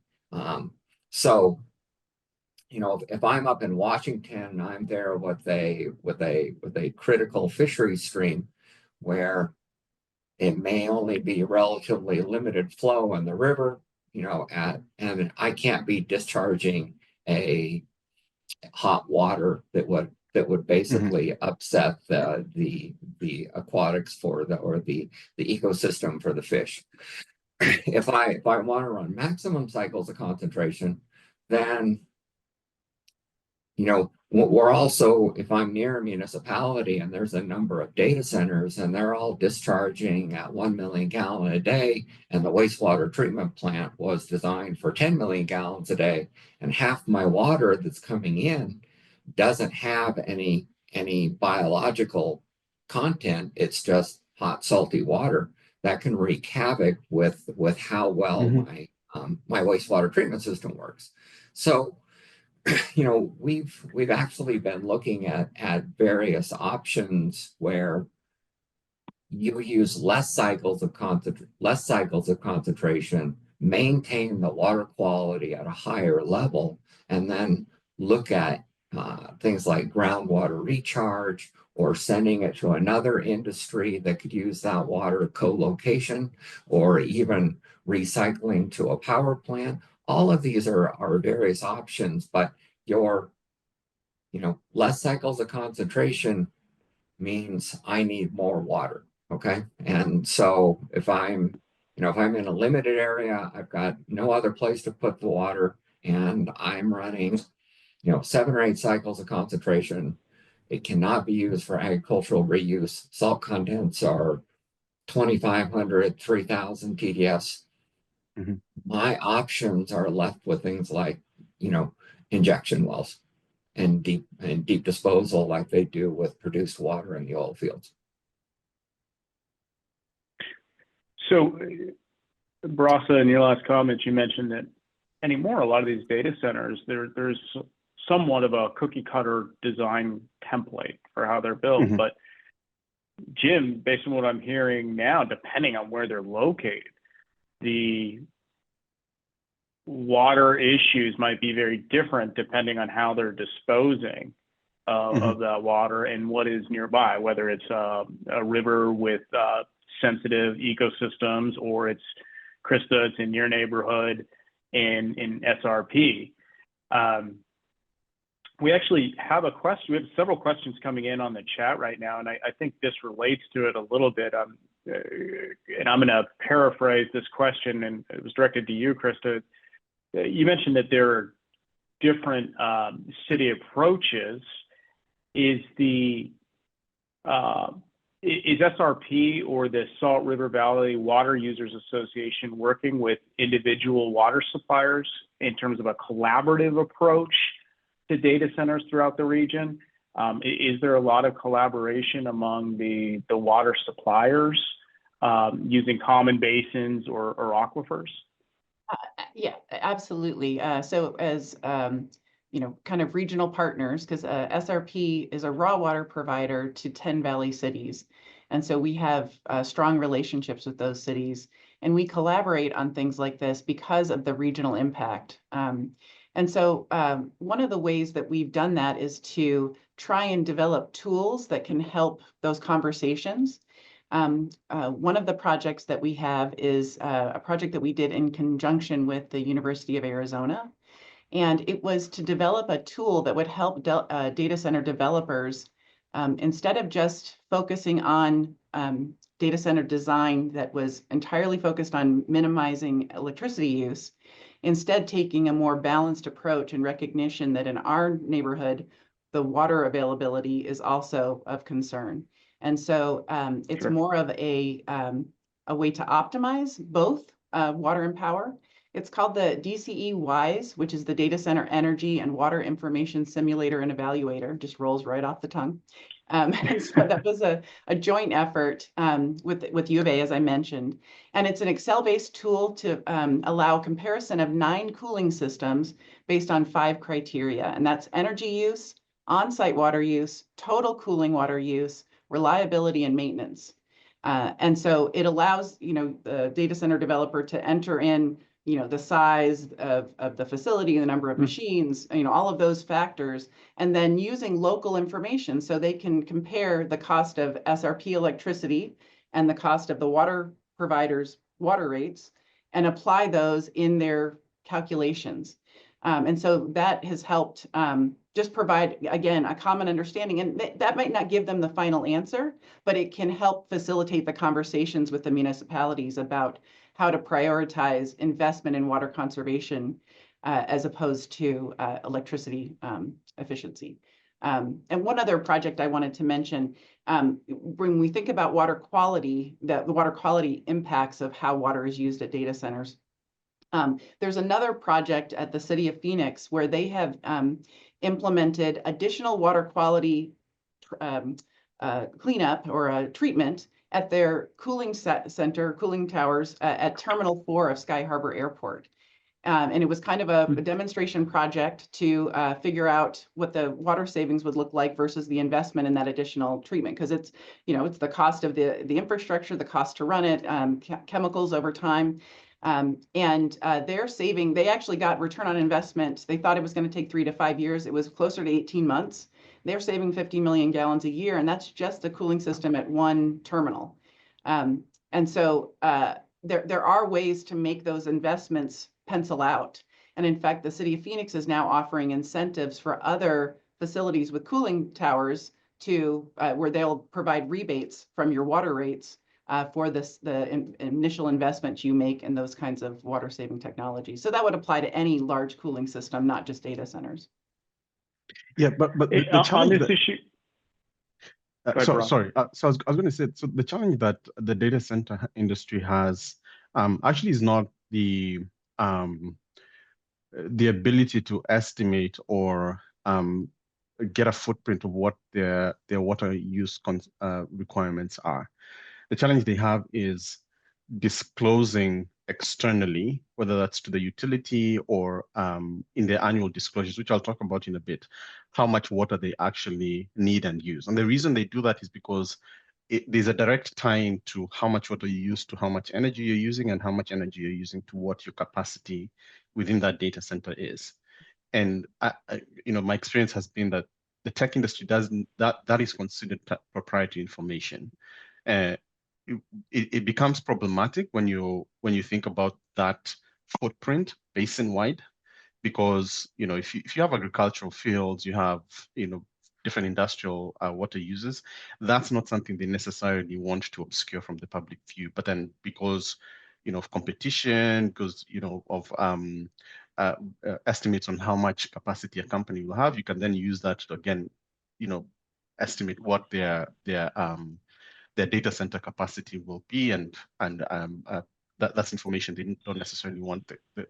So, you know, if I'm up in Washington, I'm there with a critical fishery stream where it may only be relatively limited flow in the river, you know, and I can't be discharging a hot water that would basically upset the aquatics or the ecosystem for the fish. If I want to run maximum cycles of concentration, then, you know, we're also, if I'm near a municipality and there's a number of data centers and they're all discharging at 1 million gallons a day, and the wastewater treatment plant was designed for 10 million gallons a day, and half my water that's coming in doesn't have any biological content, it's just hot, salty water, that can wreak havoc with how well my wastewater treatment system works. So, you know, we've actually been looking at various options where you use less cycles of concentration, maintain the water quality at a higher level, and then look at things like groundwater recharge, or sending it to another industry that could use that water, co-location, or even recycling to a power plant. All of these are various options, but less cycles of concentration means I need more water. Okay. And so if I'm in a limited area, I've got no other place to put the water, and I'm running 7 or 8 cycles of concentration. It cannot be used for agricultural reuse. Salt contents are 2,500, 3,000 TDS. My options are left with things like, injection wells and deep disposal, like they do with produced water in the oil fields. So, Barasa, in your last comment, you mentioned that anymore, a lot of these data centers, there's somewhat of a cookie cutter design template for how they're built. Mhm. But Jim, based on what I'm hearing now, depending on where they're located, the water issues might be very different depending on how they're disposing of that water and what is nearby, whether it's a river with sensitive ecosystems, or it's Christa, it's in your neighborhood in SRP. We actually have a question. We have several questions coming in on the chat right now, and I think this relates to it a little bit. And I'm going to paraphrase this question, and it was directed to you, Christa. You mentioned that there are different city approaches. Is SRP or the Salt River Valley Water Users Association working with individual water suppliers in terms of a collaborative approach to data centers throughout the region? Is there a lot of collaboration among the water suppliers using common basins or aquifers? Yeah, absolutely. So as kind of regional partners, because SRP is a raw water provider to 10 Valley cities. And so we have strong relationships with those cities, and we collaborate on things like this because of the regional impact. And so one of the ways that we've done that is to try and develop tools that can help those conversations. One of the projects that we have is a project that we did in conjunction with the University of Arizona. And it was to develop a tool that would help data center developers, instead of just focusing on data center design that was entirely focused on minimizing electricity use, instead taking a more balanced approach and recognition that in our neighborhood, the water availability is also of concern. And so it's Sure. more of a way to optimize both water and power. It's called the DCE Wise, which is the Data Center Energy and Water Information Simulator and Evaluator. Just rolls right off the tongue. And so that was a joint effort with U of A, as I mentioned. And it's an Excel-based tool to allow comparison of 9 cooling systems based on 5 criteria. And that's energy use, on-site water use, total cooling water use, reliability, and maintenance. And so it allows, the data center developer to enter in, the size of the facility, the number of machines, all of those factors, and then using local information so they can compare the cost of SRP electricity and the cost of the water provider's water rates and apply those in their calculations. And so that has helped just provide, again, a common understanding. And that might not give them the final answer, but it can help facilitate the conversations with the municipalities about how to prioritize investment in water conservation as opposed to electricity efficiency. And one other project I wanted to mention, when we think about water quality, the water quality impacts of how water is used at data centers, there's another project at the city of Phoenix where they have implemented additional water quality cleanup or treatment at their cooling towers at Terminal 4 of Sky Harbor Airport. And it was kind of a demonstration project to figure out what the water savings would look like versus the investment in that additional treatment. Because it's, it's the cost of the infrastructure, the cost to run it, chemicals over time. And they're saving, they actually got return on investment. They thought it was going to take 3 to 5 years. It was closer to 18 months. They're saving 50 million gallons a year, and that's just a cooling system at one terminal. And so there are ways to make those investments pencil out. And in fact, the city of Phoenix is now offering incentives for other facilities with cooling towers to where they'll provide rebates from your water rates for the initial investment you make in those kinds of water saving technologies. So that would apply to any large cooling system, not just data centers. Yeah, but the On challenge this that, issue, sorry. So I was going to say, so the challenge that the data center industry has actually is not the ability to estimate or get a footprint of what their water use requirements are. The challenge they have is disclosing externally, whether that's to the utility or in their annual disclosures, which I'll talk about in a bit, how much water they actually need and use. And the reason they do that is because there's a direct tie to how much water you use to how much energy you're using and how much energy you're using to what your capacity within that data center is. And my experience has been that the tech industry doesn't, that is considered proprietary information. It becomes problematic when you think about that footprint basin-wide, because if you have agricultural fields, you have different industrial water users. That's not something they necessarily want to obscure from the public view. But then because of competition, because of estimates on how much capacity a company will have, you can then use that to again estimate what their data center capacity will be, and that's information they don't necessarily want the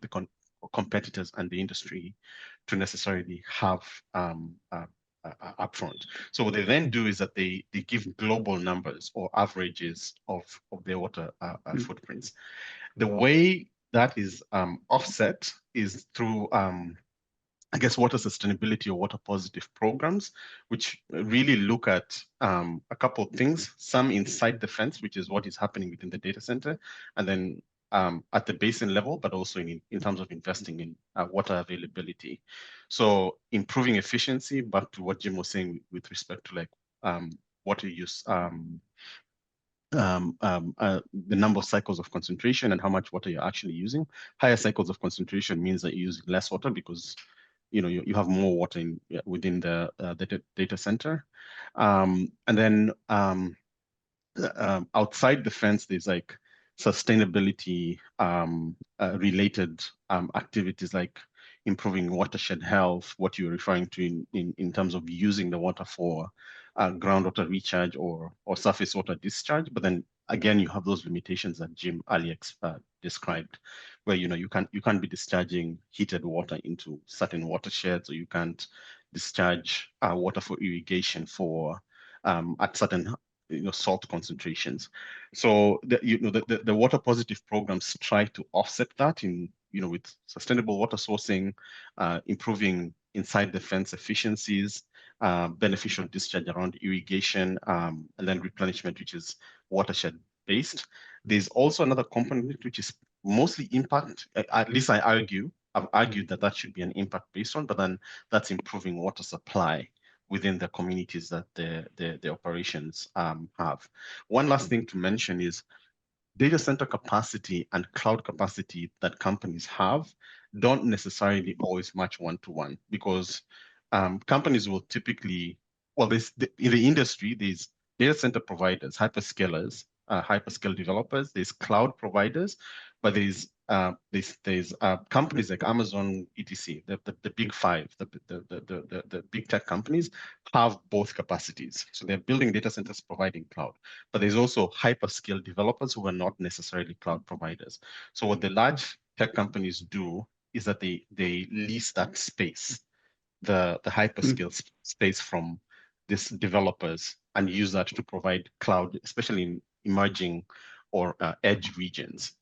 competitors and the industry to necessarily have upfront. So what they then do is that they give global numbers or averages of their water footprints. The way that is offset is through I guess water sustainability or water positive programs, which really look at a couple of things, some inside the fence, which is what is happening within the data center, and then at the basin level, but also in terms of investing in water availability. So improving efficiency, back to what Jim was saying with respect to like water use, the number of cycles of concentration and how much water you're actually using. Higher cycles of concentration means that you're using less water because you have more water within the data center. And then outside the fence, there's like sustainability related activities like improving watershed health, what you're referring to in terms of using the water for groundwater recharge or surface water discharge. But then again, you have those limitations that Jim earlier described, where you can't be discharging heated water into certain watersheds, or you can't discharge water for irrigation for at certain salt concentrations. So the water positive programs try to offset that with sustainable water sourcing, improving inside the fence efficiencies, beneficial discharge around irrigation, and then replenishment, which is watershed based. There's also another component which is mostly impact. At least I've argued that should be an impact based one, but then that's improving water supply within the communities that the operations have. One last thing to mention is data center capacity and cloud capacity that companies have don't necessarily always match one-to-one, because companies will typically, in the industry, there's data center providers, hyperscalers, hyperscale developers, there's cloud providers, but there's companies like Amazon, etc. The big five, the big tech companies have both capacities. So they're building data centers providing cloud, but there's also hyperscale developers who are not necessarily cloud providers. So what the large tech companies do is that they lease that space, the hyperscale space from these developers, and use that to provide cloud, especially in emerging or edge regions.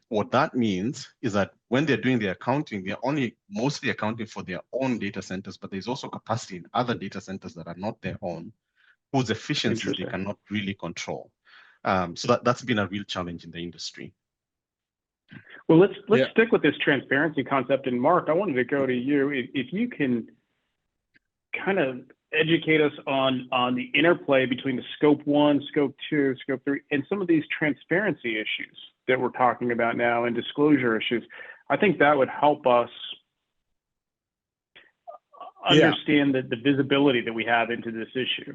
What that means is that when they're doing their accounting, they're only mostly accounting for their own data centers, but there's also capacity in other data centers that are not their own, whose efficiencies they cannot really control. So that's been a real challenge in the industry. Well, let's stick with this transparency concept. And Mark, I wanted to go to you. If you can kind of educate us on the interplay between the scope 1, scope 2, scope 3, and some of these transparency issues that we're talking about now and disclosure issues. I think that would help us understand the visibility that we have into this issue.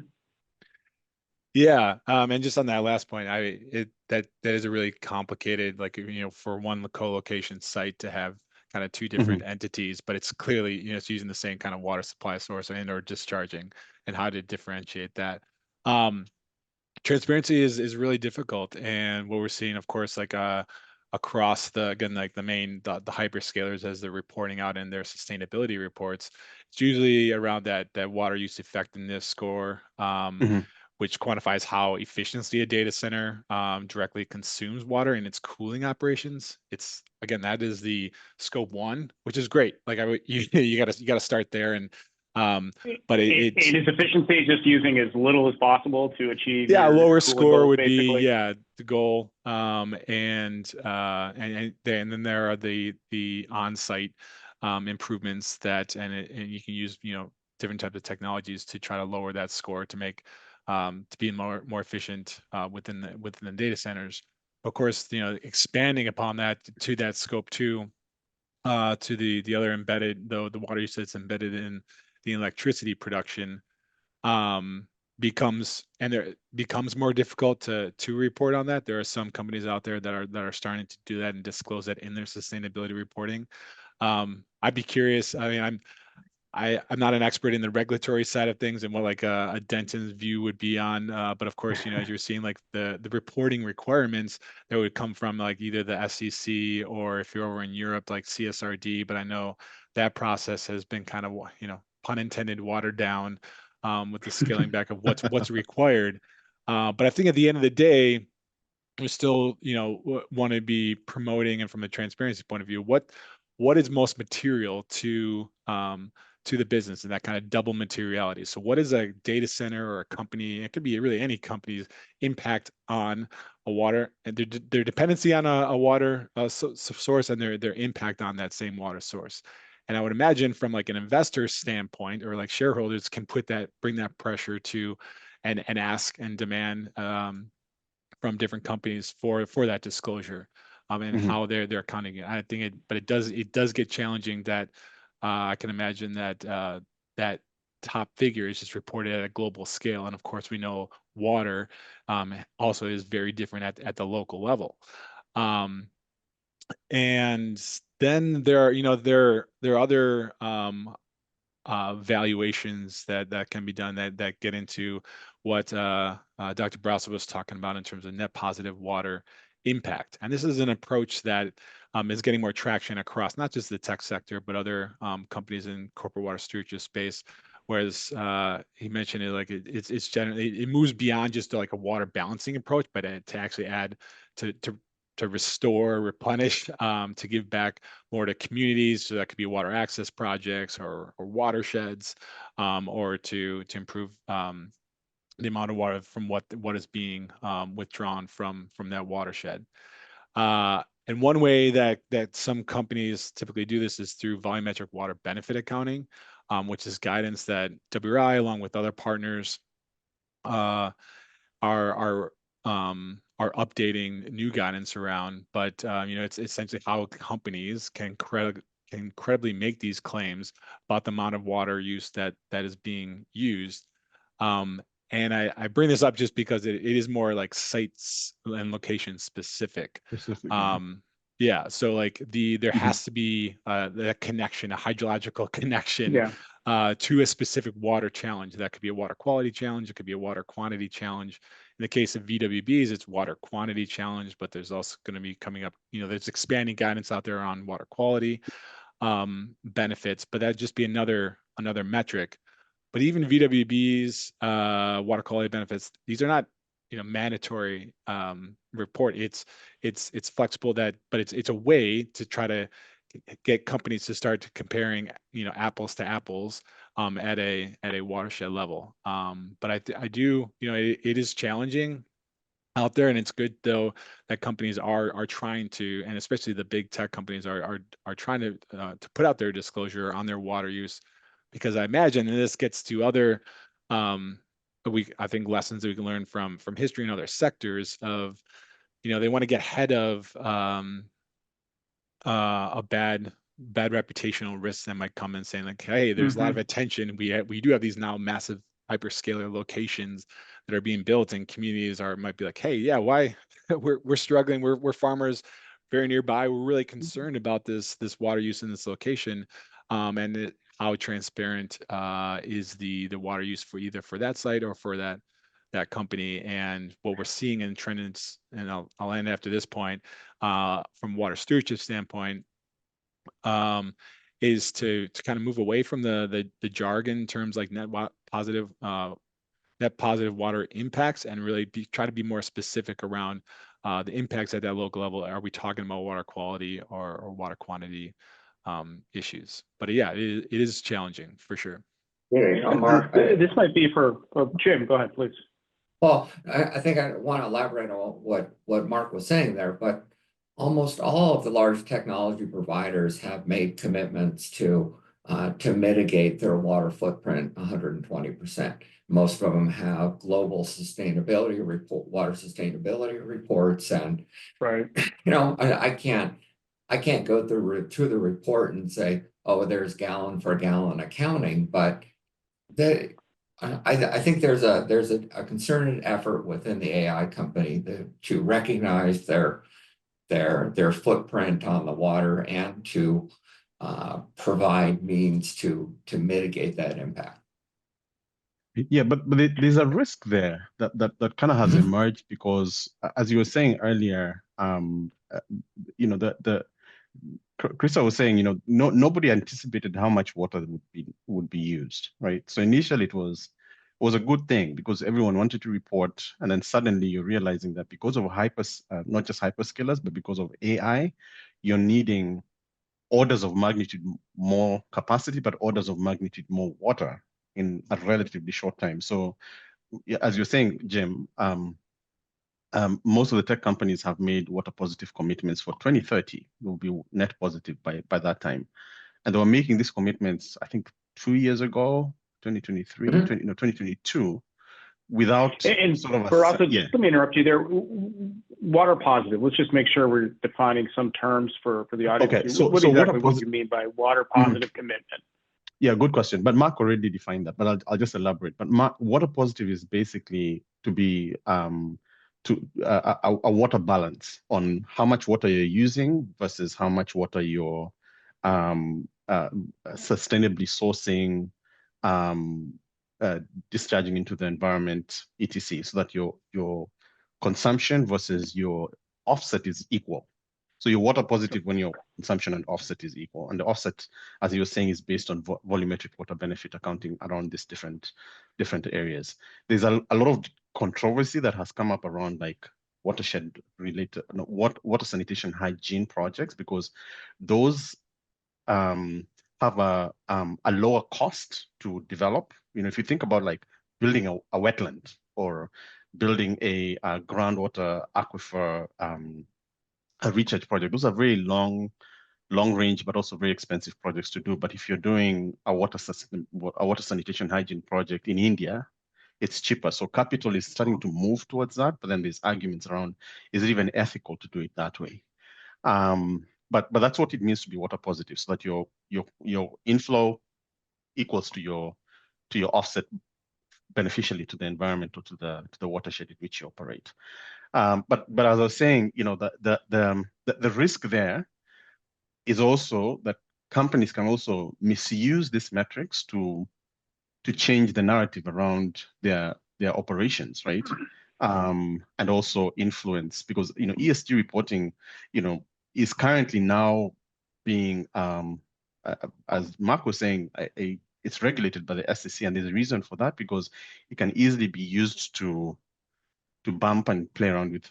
Yeah, and just on that last point, that is a really complicated, like, for one co-location site to have kind of two different entities, but it's clearly, it's using the same kind of water supply source and or discharging, and how to differentiate that. Transparency is really difficult, and what we're seeing, of course, like across the hyperscalers, as they're reporting out in their sustainability reports, it's usually around that water use effectiveness score, which quantifies how efficiently a data center directly consumes water in its cooling operations. It's again, that is the scope 1, which is great. Like you gotta start there, and but Is efficiency just using as little as possible to achieve yeah, a your lower cooling score goals, would be basically? the goal. And then there are the on-site improvements that and you can use different types of technologies to try to lower that score to make to be more efficient within the data centers. Of course, expanding upon that to that scope 2, to the other embedded, the water use that's embedded in the electricity production, becomes more difficult to report on that. There are some companies out there that are starting to do that and disclose that in their sustainability reporting. I'd be curious. I mean, I'm not an expert in the regulatory side of things and what like a Denton's view would be on, but of course, as you're seeing like the reporting requirements that would come from like either the SEC or if you're over in Europe, like CSRD, but I know that process has been kind of, pun intended, watered down with the scaling back of what's required. But I think at the end of the day, we still, want to be promoting, and from a transparency point of view, what is most material to the business and that kind of double materiality. So what is a data center or a company, it could be really any company's impact on a water and their dependency on a water source and their impact on that same water source. And I would imagine from like an investor standpoint or like shareholders can bring that pressure to and ask and demand from different companies for that disclosure and how they're accounting it. I think it does get challenging that I can imagine that that top figure is just reported at a global scale, and of course we know water also is very different at the local level. And then there are other valuations that can be done that get into what Dr. Browser was talking about in terms of net positive water impact. And this is an approach that is getting more traction across not just the tech sector, but other companies in corporate water stewardship space. Whereas he mentioned it like it's generally, it moves beyond just like a water balancing approach, but to actually add to restore, replenish, to give back more to communities. So that could be water access projects or watersheds, or to improve the amount of water from what is being withdrawn from that watershed. And one way that some companies typically do this is through volumetric water benefit accounting, which is guidance that WRI, along with other partners, are updating new guidance around. But it's essentially how companies can credibly make these claims about the amount of water use that is being used. And I bring this up just because it is more like sites and location specific. Yeah, so like there has to be a connection, a hydrological connection to a specific water challenge. That could be a water quality challenge. It could be a water quantity challenge. In the case of VWBs, it's water quantity challenge, but there's also going to be coming up, there's expanding guidance out there on water quality benefits, but that'd just be another metric. But even VWBs, water quality benefits, these are not, mandatory report. It's flexible but it's a way to try to get companies to start comparing, apples to apples at a watershed level. But I do, it is challenging out there, and it's good though that companies are trying to, and especially the big tech companies are trying to put out their disclosure on their water use, because I imagine, and this gets to other I think lessons that we can learn from history and other sectors of, they want to get ahead of a bad reputational risks that might come in, saying like, hey, there's a lot of attention. We do have these now massive hyperscaler locations that are being built, and communities might be like, hey, yeah, why we're struggling. We're farmers very nearby. We're really concerned about this water use in this location, and how transparent is the water use for that site or for that company. And what we're seeing in trends, and I'll end after this point, from water stewardship standpoint, is to kind of move away from the jargon terms like net positive net positive water impacts and really try to be more specific around the impacts at that local level. Are we talking about water quality or water quantity issues? But yeah, it is challenging for sure. Yeah, Mark, This might be for Jim. Go ahead, please. well, I think I want to elaborate on what Mark was saying there, but almost all of the large technology providers have made commitments to mitigate their water footprint 120%. Most of them have global sustainability water sustainability reports, and Right. I can't go through to the report and say, oh, there's gallon for gallon accounting, but I think there's a concerted effort within the AI company to recognize their footprint on the water and to provide means to mitigate that impact. Yeah, but there's a risk there that kind of has emerged because, as you were saying earlier, the Christa was saying, nobody anticipated how much water would be used, right? So initially it was a good thing because everyone wanted to report, and then suddenly you're realizing that because of not just hyperscalers, but because of AI, you're needing orders of magnitude more capacity, but orders of magnitude more water in a relatively short time. So, as you're saying, Jim, most of the tech companies have made water positive commitments for 2030. Will be net positive by that time, and they were making these commitments, I think, 2 years ago, 2023, 2022, without And sort of for also, yeah. just let me interrupt you there. Water positive. Let's just make sure we're defining some terms for the audience. Okay, so what so exactly water would you mean by water positive commitment? Yeah, good question. But Mark already defined that, but I'll just elaborate. But water positive is basically to be a water balance on how much water you're using versus how much water you're sustainably sourcing, discharging into the environment, etc., so that your consumption versus your offset is equal. So you're water positive when your consumption and offset is equal. And the offset, as you were saying, is based on volumetric water benefit accounting around these different areas. There's a lot of controversy that has come up around like watershed related, water sanitation hygiene projects, because those have a lower cost to develop. If you think about like building a wetland or building a groundwater aquifer a recharge project, those are very long range, but also very expensive projects to do. But if you're doing a water sanitation hygiene project in India, it's cheaper. So capital is starting to move towards that, but then there's arguments around, is it even ethical to do it that way? But that's what it means to be water positive, so that your inflow equals to your offset beneficially to the environment or to the watershed in which you operate. But as I was saying, the risk there is also that companies can also misuse these metrics to change the narrative around their operations, right? And also influence, because ESG reporting, is currently now being, as Mark was saying, it's regulated by the SEC, and there's a reason for that, because it can easily be used to bump and play around with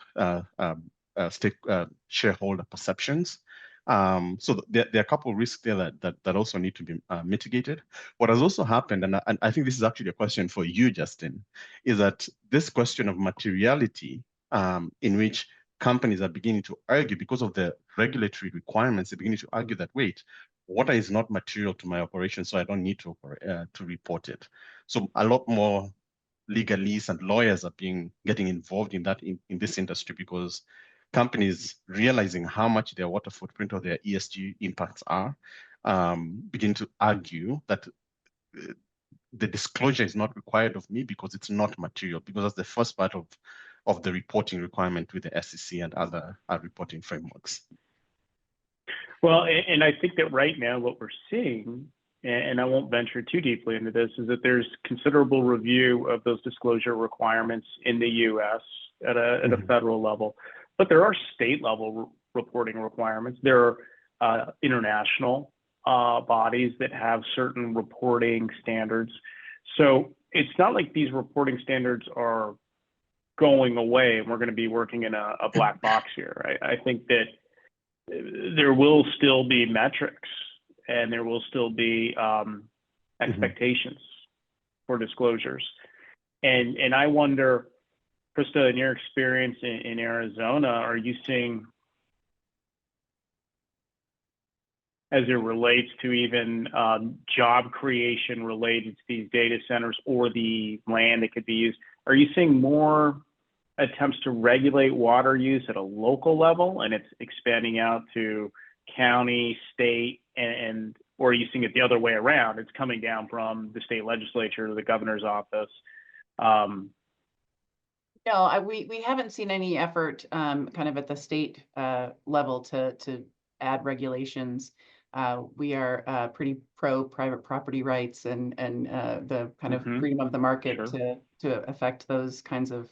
shareholder perceptions. So there are a couple of risks there that also need to be mitigated. What has also happened, and I think this is actually a question for you, Justin, is that this question of materiality, in which companies are beginning to argue because of the regulatory requirements, they're beginning to argue that, wait, water is not material to my operation, so I don't need to report it. So a lot more legalese and lawyers are getting involved in that in this industry, because companies realizing how much their water footprint or their ESG impacts are, begin to argue that the disclosure is not required of me because it's not material, because that's the first part of the reporting requirement with the SEC and other reporting frameworks. Well, and I think that right now what we're seeing, and I won't venture too deeply into this, is that there's considerable review of those disclosure requirements in the U.S. at a federal level, but there are state level reporting requirements. There are international bodies that have certain reporting standards. So it's not like these reporting standards are going away and we're going to be working in a black box here. I think that there will still be metrics and there will still be expectations for disclosures. And I wonder, Christa, in your experience in Arizona, are you seeing, as it relates to even job creation related to these data centers or the land that could be used, are you seeing more attempts to regulate water use at a local level and it's expanding out to county, state, and or are you seeing it the other way around? It's coming down from the state legislature to the governor's office. No, we haven't seen any effort kind of at the state level to add regulations. We are pretty pro private property rights and the kind of freedom of the market to affect those kinds of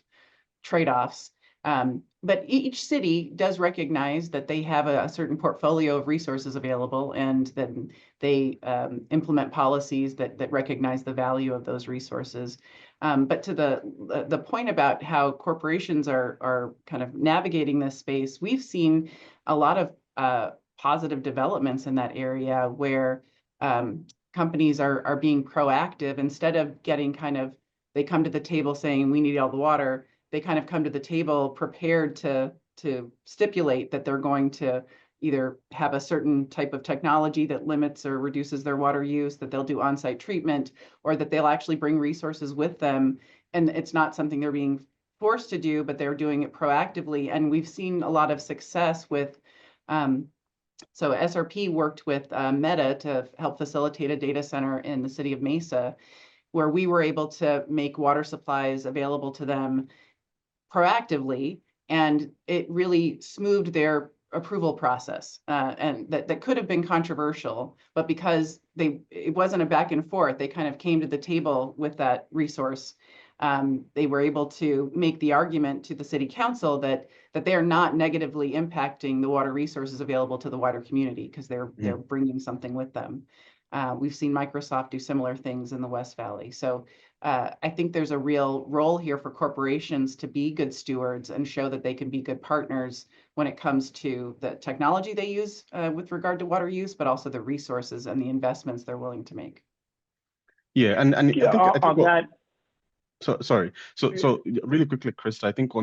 trade-offs. But each city does recognize that they have a certain portfolio of resources available, and then they implement policies that recognize the value of those resources. But to the point about how corporations are kind of navigating this space, we've seen a lot of positive developments in that area where companies are being proactive instead of getting they come to the table saying we need all the water. They kind of come to the table prepared to stipulate that they're going to either have a certain type of technology that limits or reduces their water use, that they'll do on-site treatment, or that they'll actually bring resources with them. And it's not something they're being forced to do, but they're doing it proactively. And we've seen a lot of success with, so SRP worked with Meta to help facilitate a data center in the city of Mesa, where we were able to make water supplies available to them proactively, and it really smoothed their approval process. And that could have been controversial, but because it wasn't a back and forth, they kind of came to the table with that resource. They were able to make the argument to the city council that they are not negatively impacting the water resources available to the wider community because they're bringing something with them. We've seen Microsoft do similar things in the West Valley. So I think there's a real role here for corporations to be good stewards and show that they can be good partners when it comes to the technology they use with regard to water use, but also the resources and the investments they're willing to make. Yeah, and I think on that. So sorry. So really quickly, Christa, I think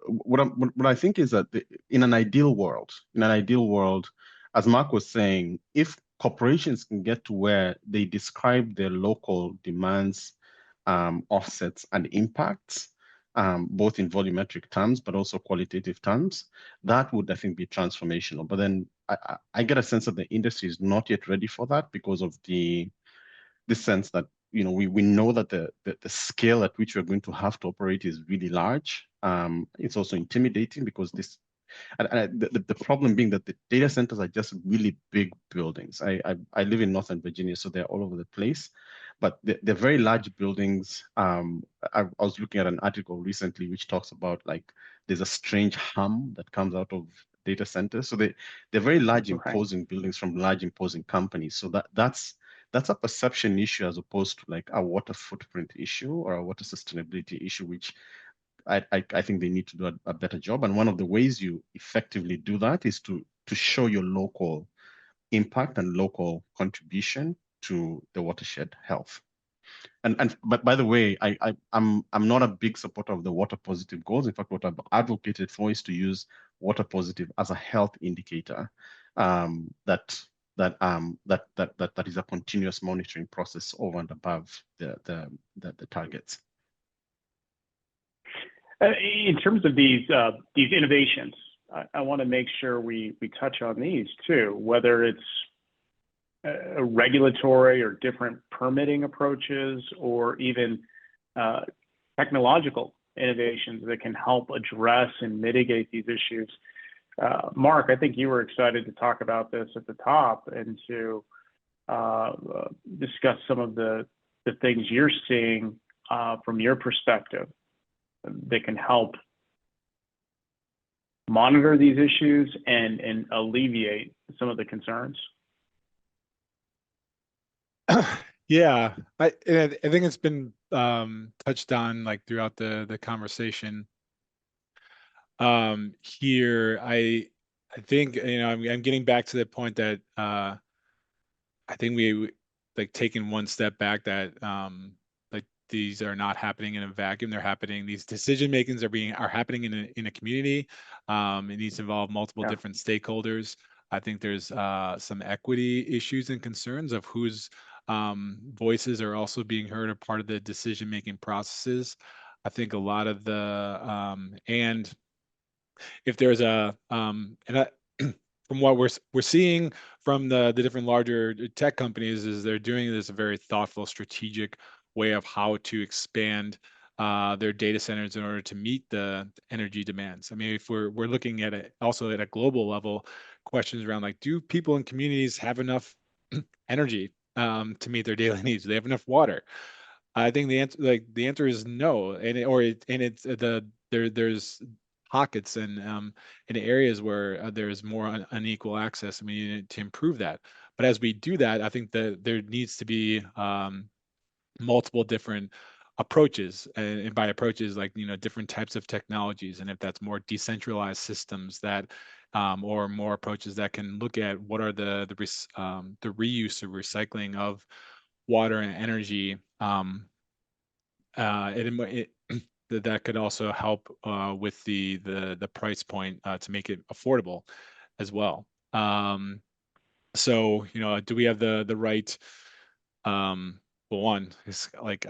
what I think is that in an ideal world, as Mark was saying, if corporations can get to where they describe their local demands, offsets, and impacts, both in volumetric terms, but also qualitative terms, that would, I think, be transformational. But then I get a sense that the industry is not yet ready for that because of this sense that, we know that the scale at which we're going to have to operate is really large. It's also intimidating because the problem being that the data centers are just really big buildings. I live in Northern Virginia, so they're all over the place, but they're very large buildings. I was looking at an article recently which talks about there's a strange hum that comes out of data centers. So they're very large, imposing buildings from large, imposing companies. So that's a perception issue as opposed to a water footprint issue or a water sustainability issue, which I think they need to do a better job. And one of the ways you effectively do that is to show your local impact and local contribution to the watershed health. But by the way, I'm not a big supporter of the water positive goals. In fact, what I've advocated for is to use water positive as a health indicator that is a continuous monitoring process over and above the targets. In terms of these innovations, I want to make sure we touch on these too, whether it's a regulatory or different permitting approaches, or even technological innovations that can help address and mitigate these issues. Mark, I think you were excited to talk about this at the top and to discuss some of the things you're seeing from your perspective that can help monitor these issues and alleviate some of the concerns. Yeah, I think it's been touched on like throughout the conversation. Here, I think, you know, I'm getting back to the point that I think we like taking one step back, that like these are not happening in a vacuum. They're happening. These decision makings are happening in a community. It needs to involve multiple Yeah. different stakeholders. I think there's some equity issues and concerns of whose voices are also being heard a part of the decision making processes. I think a lot of the and if there's a and I, from what we're seeing from the different larger tech companies, is they're doing this a very thoughtful, strategic way of how to expand their data centers in order to meet the energy demands. I mean, if we're looking at it also at a global level, questions around like, do people in communities have enough energy to meet their daily needs? Do they have enough water? I think the answer is no, and it's there's pockets and in areas where there's more unequal access. I mean, to improve that. But as we do that, I think that there needs to be multiple different approaches, and by approaches, like, you know, different types of technologies, and if that's more decentralized systems that or more approaches that can look at what are the reuse or recycling of water and energy. That could also help with the price point to make it affordable as well. So, you know, do we have the right well, one is like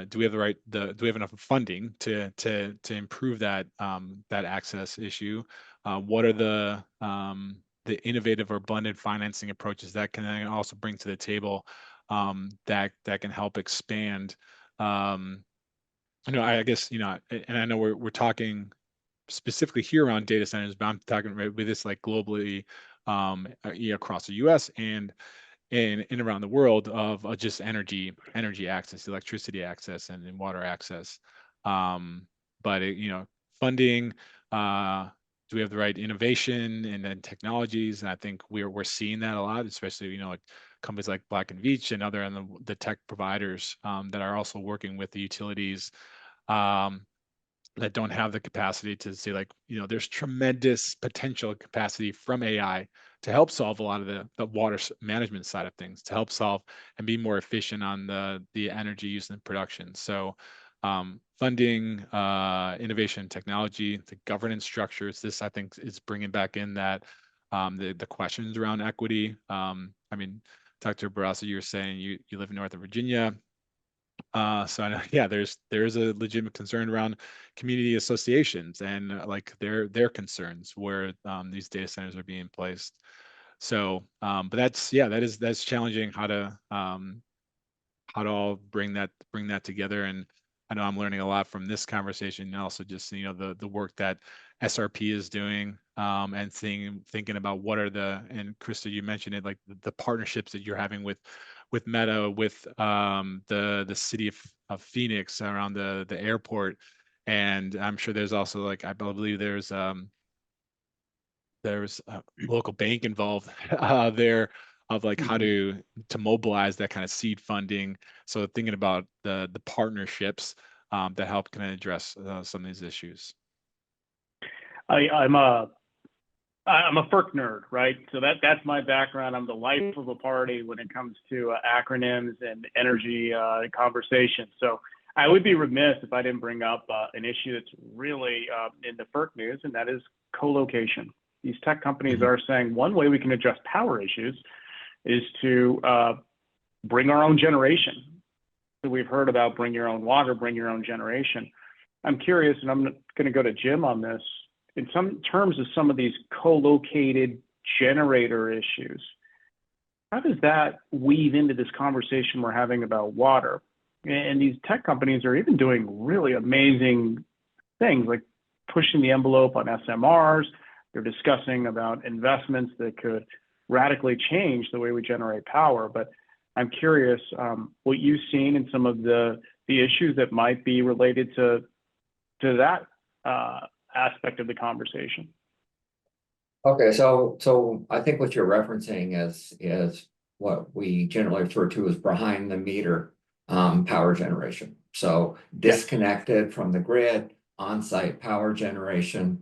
do we have do we have enough funding to improve that that access issue? What are the innovative or blended financing approaches that can then also bring to the table that can help expand you know, I guess, you know, and I know we're talking specifically here around data centers, but I'm talking with this like globally across the US and around the world of just energy access, electricity access, and water access. But you know, funding, do we have the right innovation and then technologies? And I think we're seeing that a lot, especially, you know, like companies like Black and Veatch and other and the tech providers that are also working with the utilities um, that don't have the capacity to say, like, you know, there's tremendous potential capacity from AI to help solve a lot of the water management side of things, to help solve and be more efficient on the energy use and production. So funding, innovation, technology, the governance structures, this I think is bringing back in that the questions around equity. I mean, Dr. Barassa, you were saying you live in Northern Virginia. So I know, yeah, there's a legitimate concern around community associations and like their concerns where these data centers are being placed. So, but that's challenging how to all bring that together. And I know I'm learning a lot from this conversation, and also just, you know, the work that SRP is doing, and thinking about what are and Christa, you mentioned it, like the partnerships that you're having with Meta, with the city of Phoenix around the airport. And I'm sure there's also, like, I believe there's a local bank involved there, of like how to mobilize that kind of seed funding. So thinking about the partnerships that help kind of address some of these issues. I'm a FERC nerd, right? So that's my background. I'm the life of a party when it comes to acronyms and energy conversations. So I would be remiss if I didn't bring up an issue that's really in the FERC news, and that is co-location. These tech companies are saying one way we can address power issues is to bring our own generation. So we've heard about bring your own water, bring your own generation. I'm curious, and I'm going to go to Jim on this, in some terms of some of these co-located generator issues. How does that weave into this conversation we're having about water? And these tech companies are even doing really amazing things, like pushing the envelope on SMRs. They're discussing about investments that could radically change the way we generate power. But I'm curious what you've seen in some of the issues that might be related to that aspect of the conversation. Okay, so I think what you're referencing is what we generally refer to as behind the meter power generation. So disconnected from the grid, on-site power generation.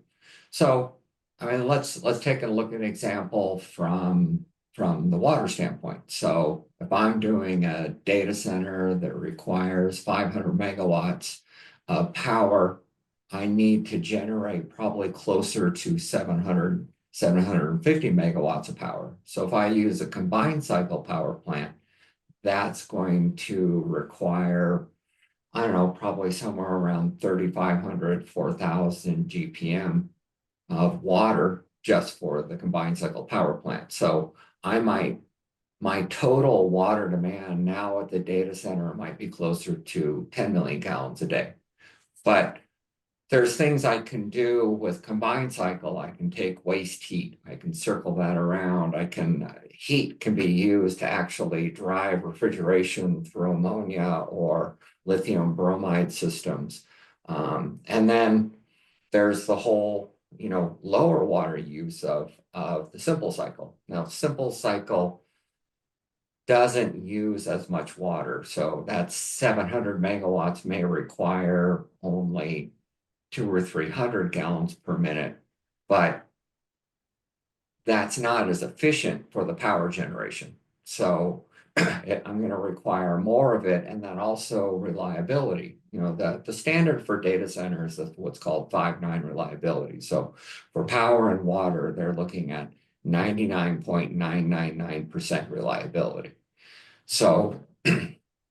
So, I mean, let's take a look at an example from the water standpoint. So if I'm doing a data center that requires 500 megawatts of power, I need to generate probably closer to 750 megawatts of power. So if I use a combined cycle power plant, that's going to require, I don't know, probably somewhere around 3,500, 4,000 GPM of water just for the combined cycle power plant. So my total water demand now at the data center might be closer to 10 million gallons a day. But there's things I can do with combined cycle. I can take waste heat, I can circle that around. Heat can be used to actually drive refrigeration through ammonia or lithium bromide systems. And then there's the whole, lower water use of the simple cycle. Now, simple cycle doesn't use as much water. So that 700 megawatts may require only 200 or 300 gallons per minute, but that's not as efficient for the power generation. So I'm going to require more of it, and then also reliability. The standard for data centers is what's called 5.9 reliability. So for power and water, they're looking at 99.999% reliability. So,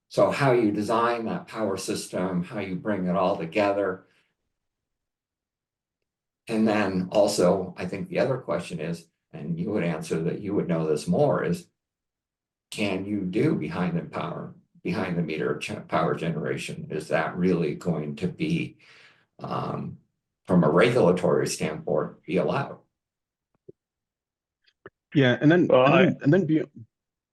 so how you design that power system, how you bring it all together. And then also, I think the other question is, and you would answer that you would know this more, is can you do behind the meter power generation? Is that really going to be, from a regulatory standpoint, be allowed? Yeah, and then Well,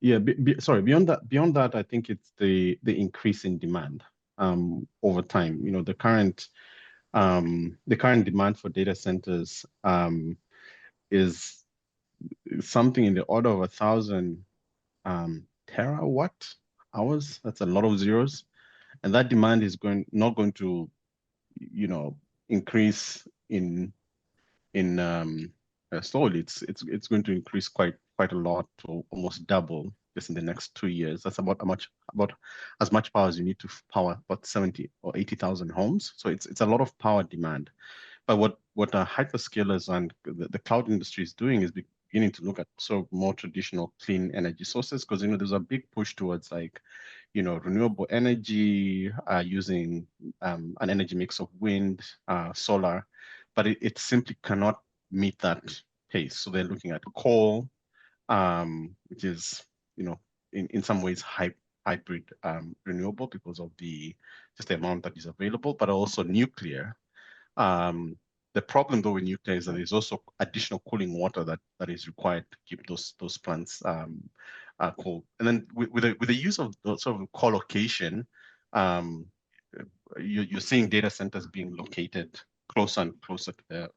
beyond, beyond that, I think it's the increase in demand over time. The current demand for data centers is something in the order of 1,000 terawatt hours. That's a lot of zeros, and that demand is not going to increase in slowly. It's going to increase quite a lot, to almost double just in the next 2 years. That's about as much power as you need to power about 70 or 80,000 homes. So it's a lot of power demand. But what hyperscalers and the cloud industry is doing is beginning to look at sort of more traditional clean energy sources, because there's a big push towards renewable energy, using an energy mix of wind, solar, but it simply cannot meet that pace. So they're looking at coal, which is in some ways hybrid renewable because of just the amount that is available, but also nuclear. The problem though with nuclear is that there's also additional cooling water that is required to keep those plants cold. And then with the use of sort of co-location, you're seeing data centers being located closer and closer to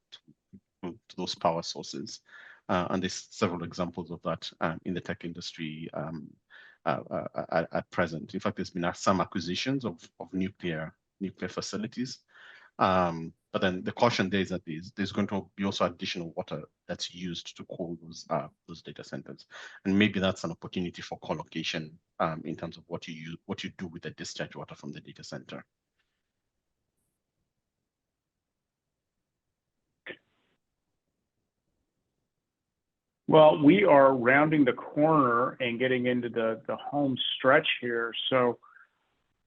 those power sources. And there's several examples of that in the tech industry at present. In fact, there's been some acquisitions of nuclear facilities. But then the caution there is that there's going to be also additional water that's used to cool those data centers, and maybe that's an opportunity for co-location in terms of what you do with the discharge water from the data center. Well, we are rounding the corner and getting into the home stretch here. So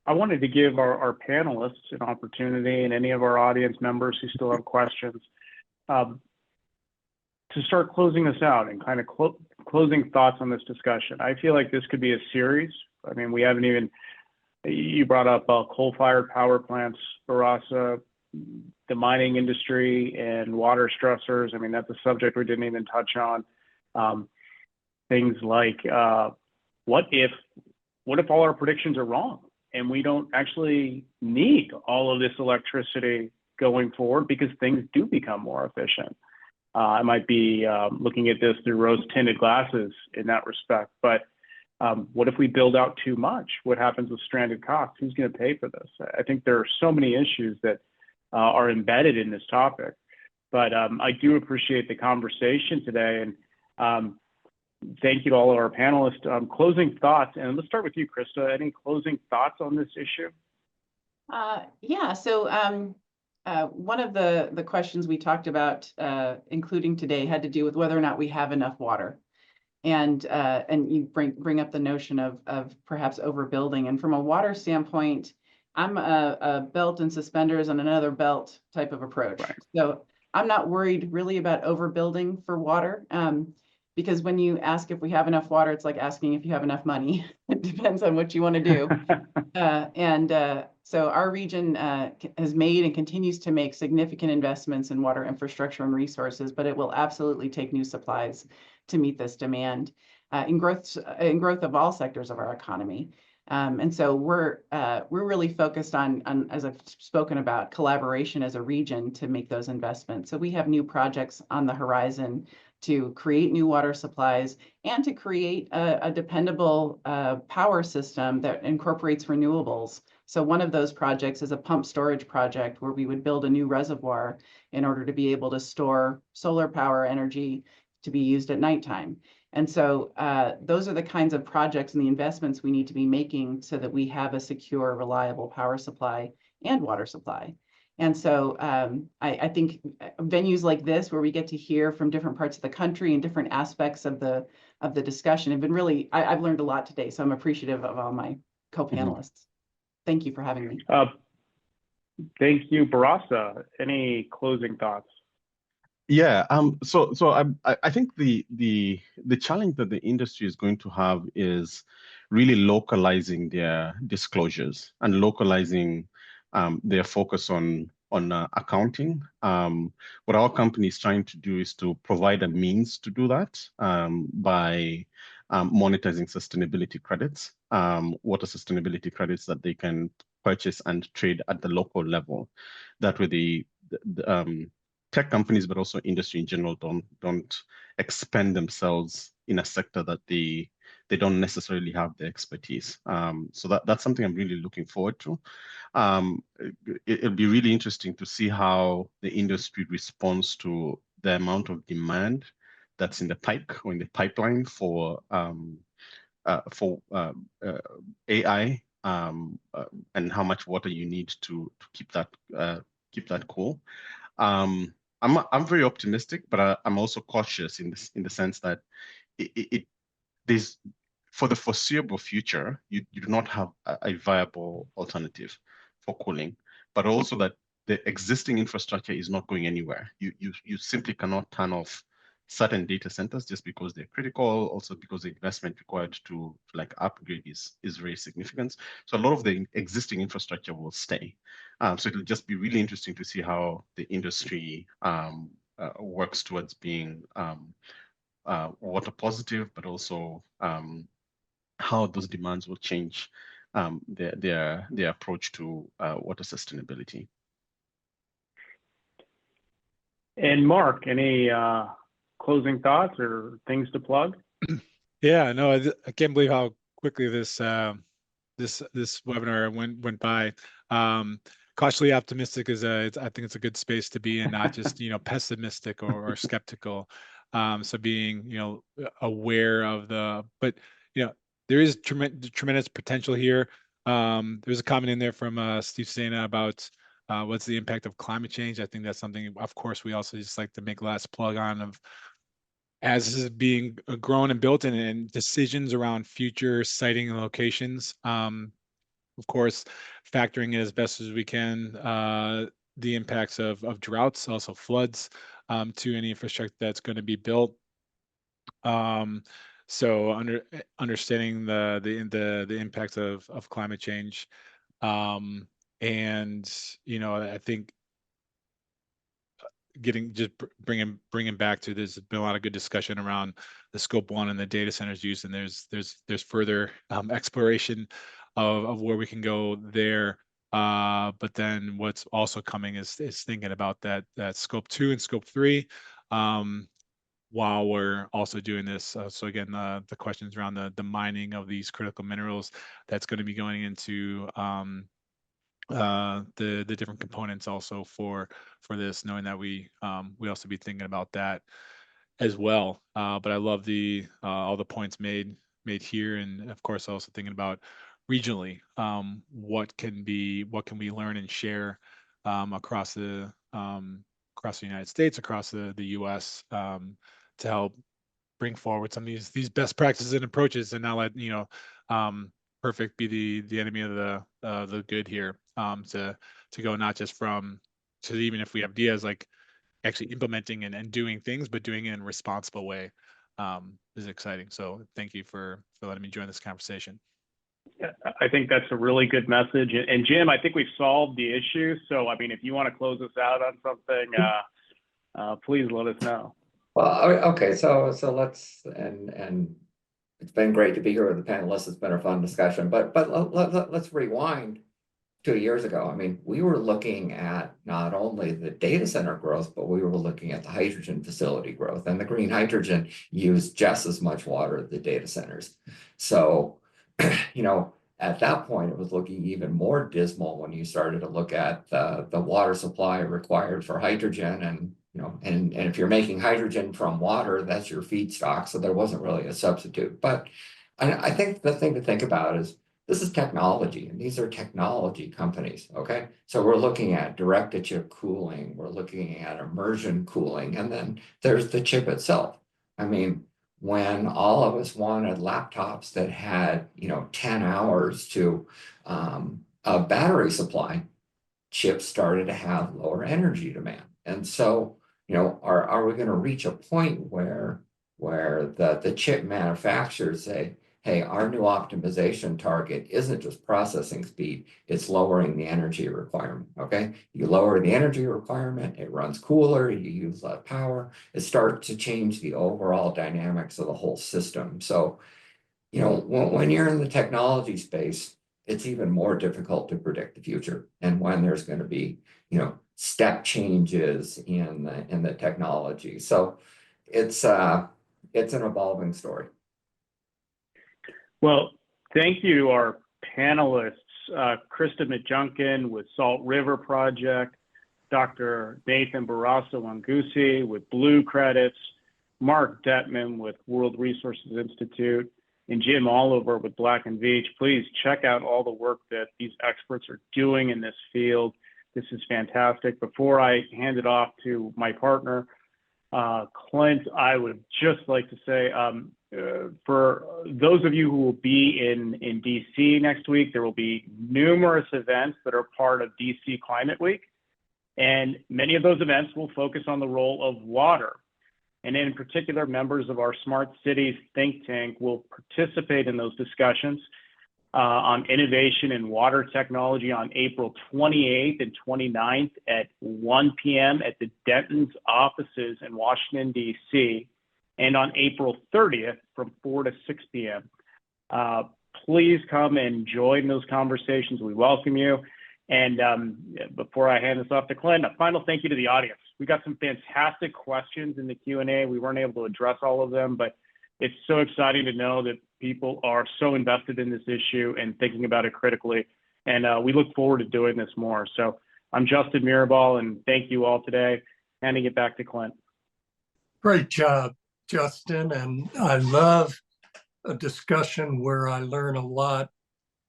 I wanted to give our panelists an opportunity, and any of our audience members who still have questions, to start closing this out and kind of closing thoughts on this discussion. I feel like this could be a series. I mean, we haven't even, you brought up coal-fired power plants, Barasa, the mining industry, and water stressors. I mean, that's a subject we didn't even touch on. Things like, what if all our predictions are wrong and we don't actually need all of this electricity going forward because things do become more efficient? I might be looking at this through rose-tinted glasses in that respect, but What if we build out too much? What happens with stranded costs? Who's going to pay for this? I think there are so many issues that are embedded in this topic. But I do appreciate the conversation today, and thank you to all of our panelists. Closing thoughts, and let's start with you, Christa. Any closing thoughts on this issue? Yeah, so one of the questions we talked about, including today, had to do with whether or not we have enough water. And you bring up the notion of perhaps overbuilding. And from a water standpoint, I'm a belt and suspenders and another belt type of approach. Right. So I'm not worried really about overbuilding for water, because when you ask if we have enough water, it's like asking if you have enough money. It depends on what you want to do. So our region has made and continues to make significant investments in water infrastructure and resources, but it will absolutely take new supplies to meet this demand in growth of all sectors of our economy. And so we're really focused on, as I've spoken about, collaboration as a region to make those investments. So we have new projects on the horizon to create new water supplies and to create a dependable power system that incorporates renewables. So one of those projects is a pump storage project where we would build a new reservoir in order to be able to store solar power energy to be used at nighttime. And so those are the kinds of projects and the investments we need to be making so that we have a secure, reliable power supply and water supply. And so I think venues like this, where we get to hear from different parts of the country and different aspects of the discussion, have been really, I've learned a lot today. So I'm appreciative of all my co-panelists. Thank you for having me. Thank you, Barasa. Any closing thoughts? Yeah. So I think the challenge that the industry is going to have is really localizing their disclosures and localizing their focus on accounting. What our company is trying to do is to provide a means to do that by monetizing sustainability credits, water sustainability credits that they can purchase and trade at the local level. That way, the tech companies, but also industry in general, don't expend themselves in a sector that they don't necessarily have the expertise. So that's something I'm really looking forward to. It'll be really interesting to see how the industry responds to the amount of demand that's in the pipeline for AI, and how much water you need to keep that cool. I'm very optimistic, but I'm also cautious in the sense that there's, for the foreseeable future, you do not have a viable alternative for cooling, but also that the existing infrastructure is not going anywhere. You simply cannot turn off certain data centers just because they're critical, also because the investment required to like upgrade is very significant. So a lot of the existing infrastructure will stay. So it'll just be really interesting to see how the industry works towards being water positive, but also how those demands will change their approach to water sustainability. And Mark, any closing thoughts or things to plug? Yeah, no, I can't believe how quickly this webinar went by. Cautiously optimistic is I think it's a good space to be in, not just pessimistic or skeptical. So being aware of but there is tremendous potential here. There's a comment in there from Steve Sena about what's the impact of climate change. I think that's something, of course, we also just like to make last plug on of, as this is being grown and built and decisions around future siting and locations. Of course, factoring in as best as we can the impacts of droughts, also floods, to any infrastructure that's going to be built. So understanding the impacts of climate change, and I think bringing back to, there's been a lot of good discussion around the scope 1 and the data centers used, and there's further exploration of where we can go there. But then what's also coming is thinking about that scope 2 and scope 3. while we're also doing this. So again, the questions around the mining of these critical minerals, that's going to be going into the different components also for this, knowing that we also be thinking about that as well. But I love the all the points made here, and of course also thinking about regionally, what can we learn and share across the United States, across the US, to help bring forward some of these best practices and approaches, and not let perfect be the enemy of the good here. To go not just from, to even if we have ideas, like actually implementing and doing things, but doing it in a responsible way, is exciting. So thank you for letting me join this conversation. Yeah, I think that's a really good message. And Jim, I think we've solved the issue. So, I mean, if you want to close us out on something, please let us know. Well, okay, so let's, and it's been great to be here with the panelists. It's been a fun discussion, but let's rewind 2 years ago. I mean, we were looking at not only the data center growth, but we were looking at the hydrogen facility growth, and the green hydrogen used just as much water as the data centers. So, at that point, it was looking even more dismal when you started to look at the water supply required for hydrogen, and and if you're making hydrogen from water, that's your feedstock. So there wasn't really a substitute. But I think the thing to think about is this is technology, and these are technology companies. Okay, so we're looking at direct-to-chip cooling, we're looking at immersion cooling, and then there's the chip itself. I mean, when all of us wanted laptops that had 10 hours to a battery supply, chips started to have lower energy demand. And so are we going to reach a point where the chip manufacturers say, hey, our new optimization target isn't just processing speed, it's lowering the energy requirement, okay? You lower the energy requirement, it runs cooler, you use less power, it starts to change the overall dynamics of the whole system. So, when you're in the technology space, it's even more difficult to predict the future and when there's going to be, step changes in the technology. So it's an evolving story. Well, thank you to our panelists, Christa Smith with Salt River Project, Dr. Nathan Barrasso-Wangusi with Blue Credits, Mark Detman with World Resources Institute, and Jim Oliver with Black and Veatch. Please check out all the work that these experts are doing in this field. This is fantastic. Before I hand it off to my partner, Clint, I would just like to say, for those of you who will be in DC next week, there will be numerous events that are part of DC Climate Week. And many of those events will focus on the role of water. And in particular, members of our Smart Cities think tank will participate in those discussions on innovation in water technology on April 28th and 29th at 1 p.m. at the Dentons offices in Washington, D.C., and on April 30th from 4 to 6 p.m. Please come and join those conversations. We welcome you. And before I hand this off to Clint, a final thank you to the audience. We got some fantastic questions in the Q&A. We weren't able to address all of them, but it's so exciting to know that people are so invested in this issue and thinking about it critically. And we look forward to doing this more. So I'm Justin Mirabal, and thank you all today. Handing it back to Clint. Great job, Justin. And I love a discussion where I learn a lot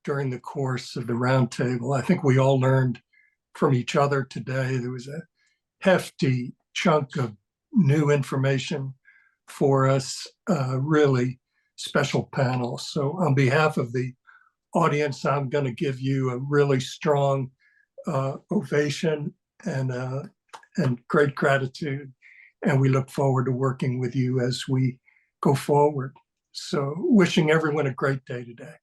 during the course of the roundtable. I think we all learned from each other today. There was a hefty chunk of new information for us, really special panel. So on behalf of the audience, I'm going to give you a really strong ovation and great gratitude. And we look forward to working with you as we go forward. So wishing everyone a great day today.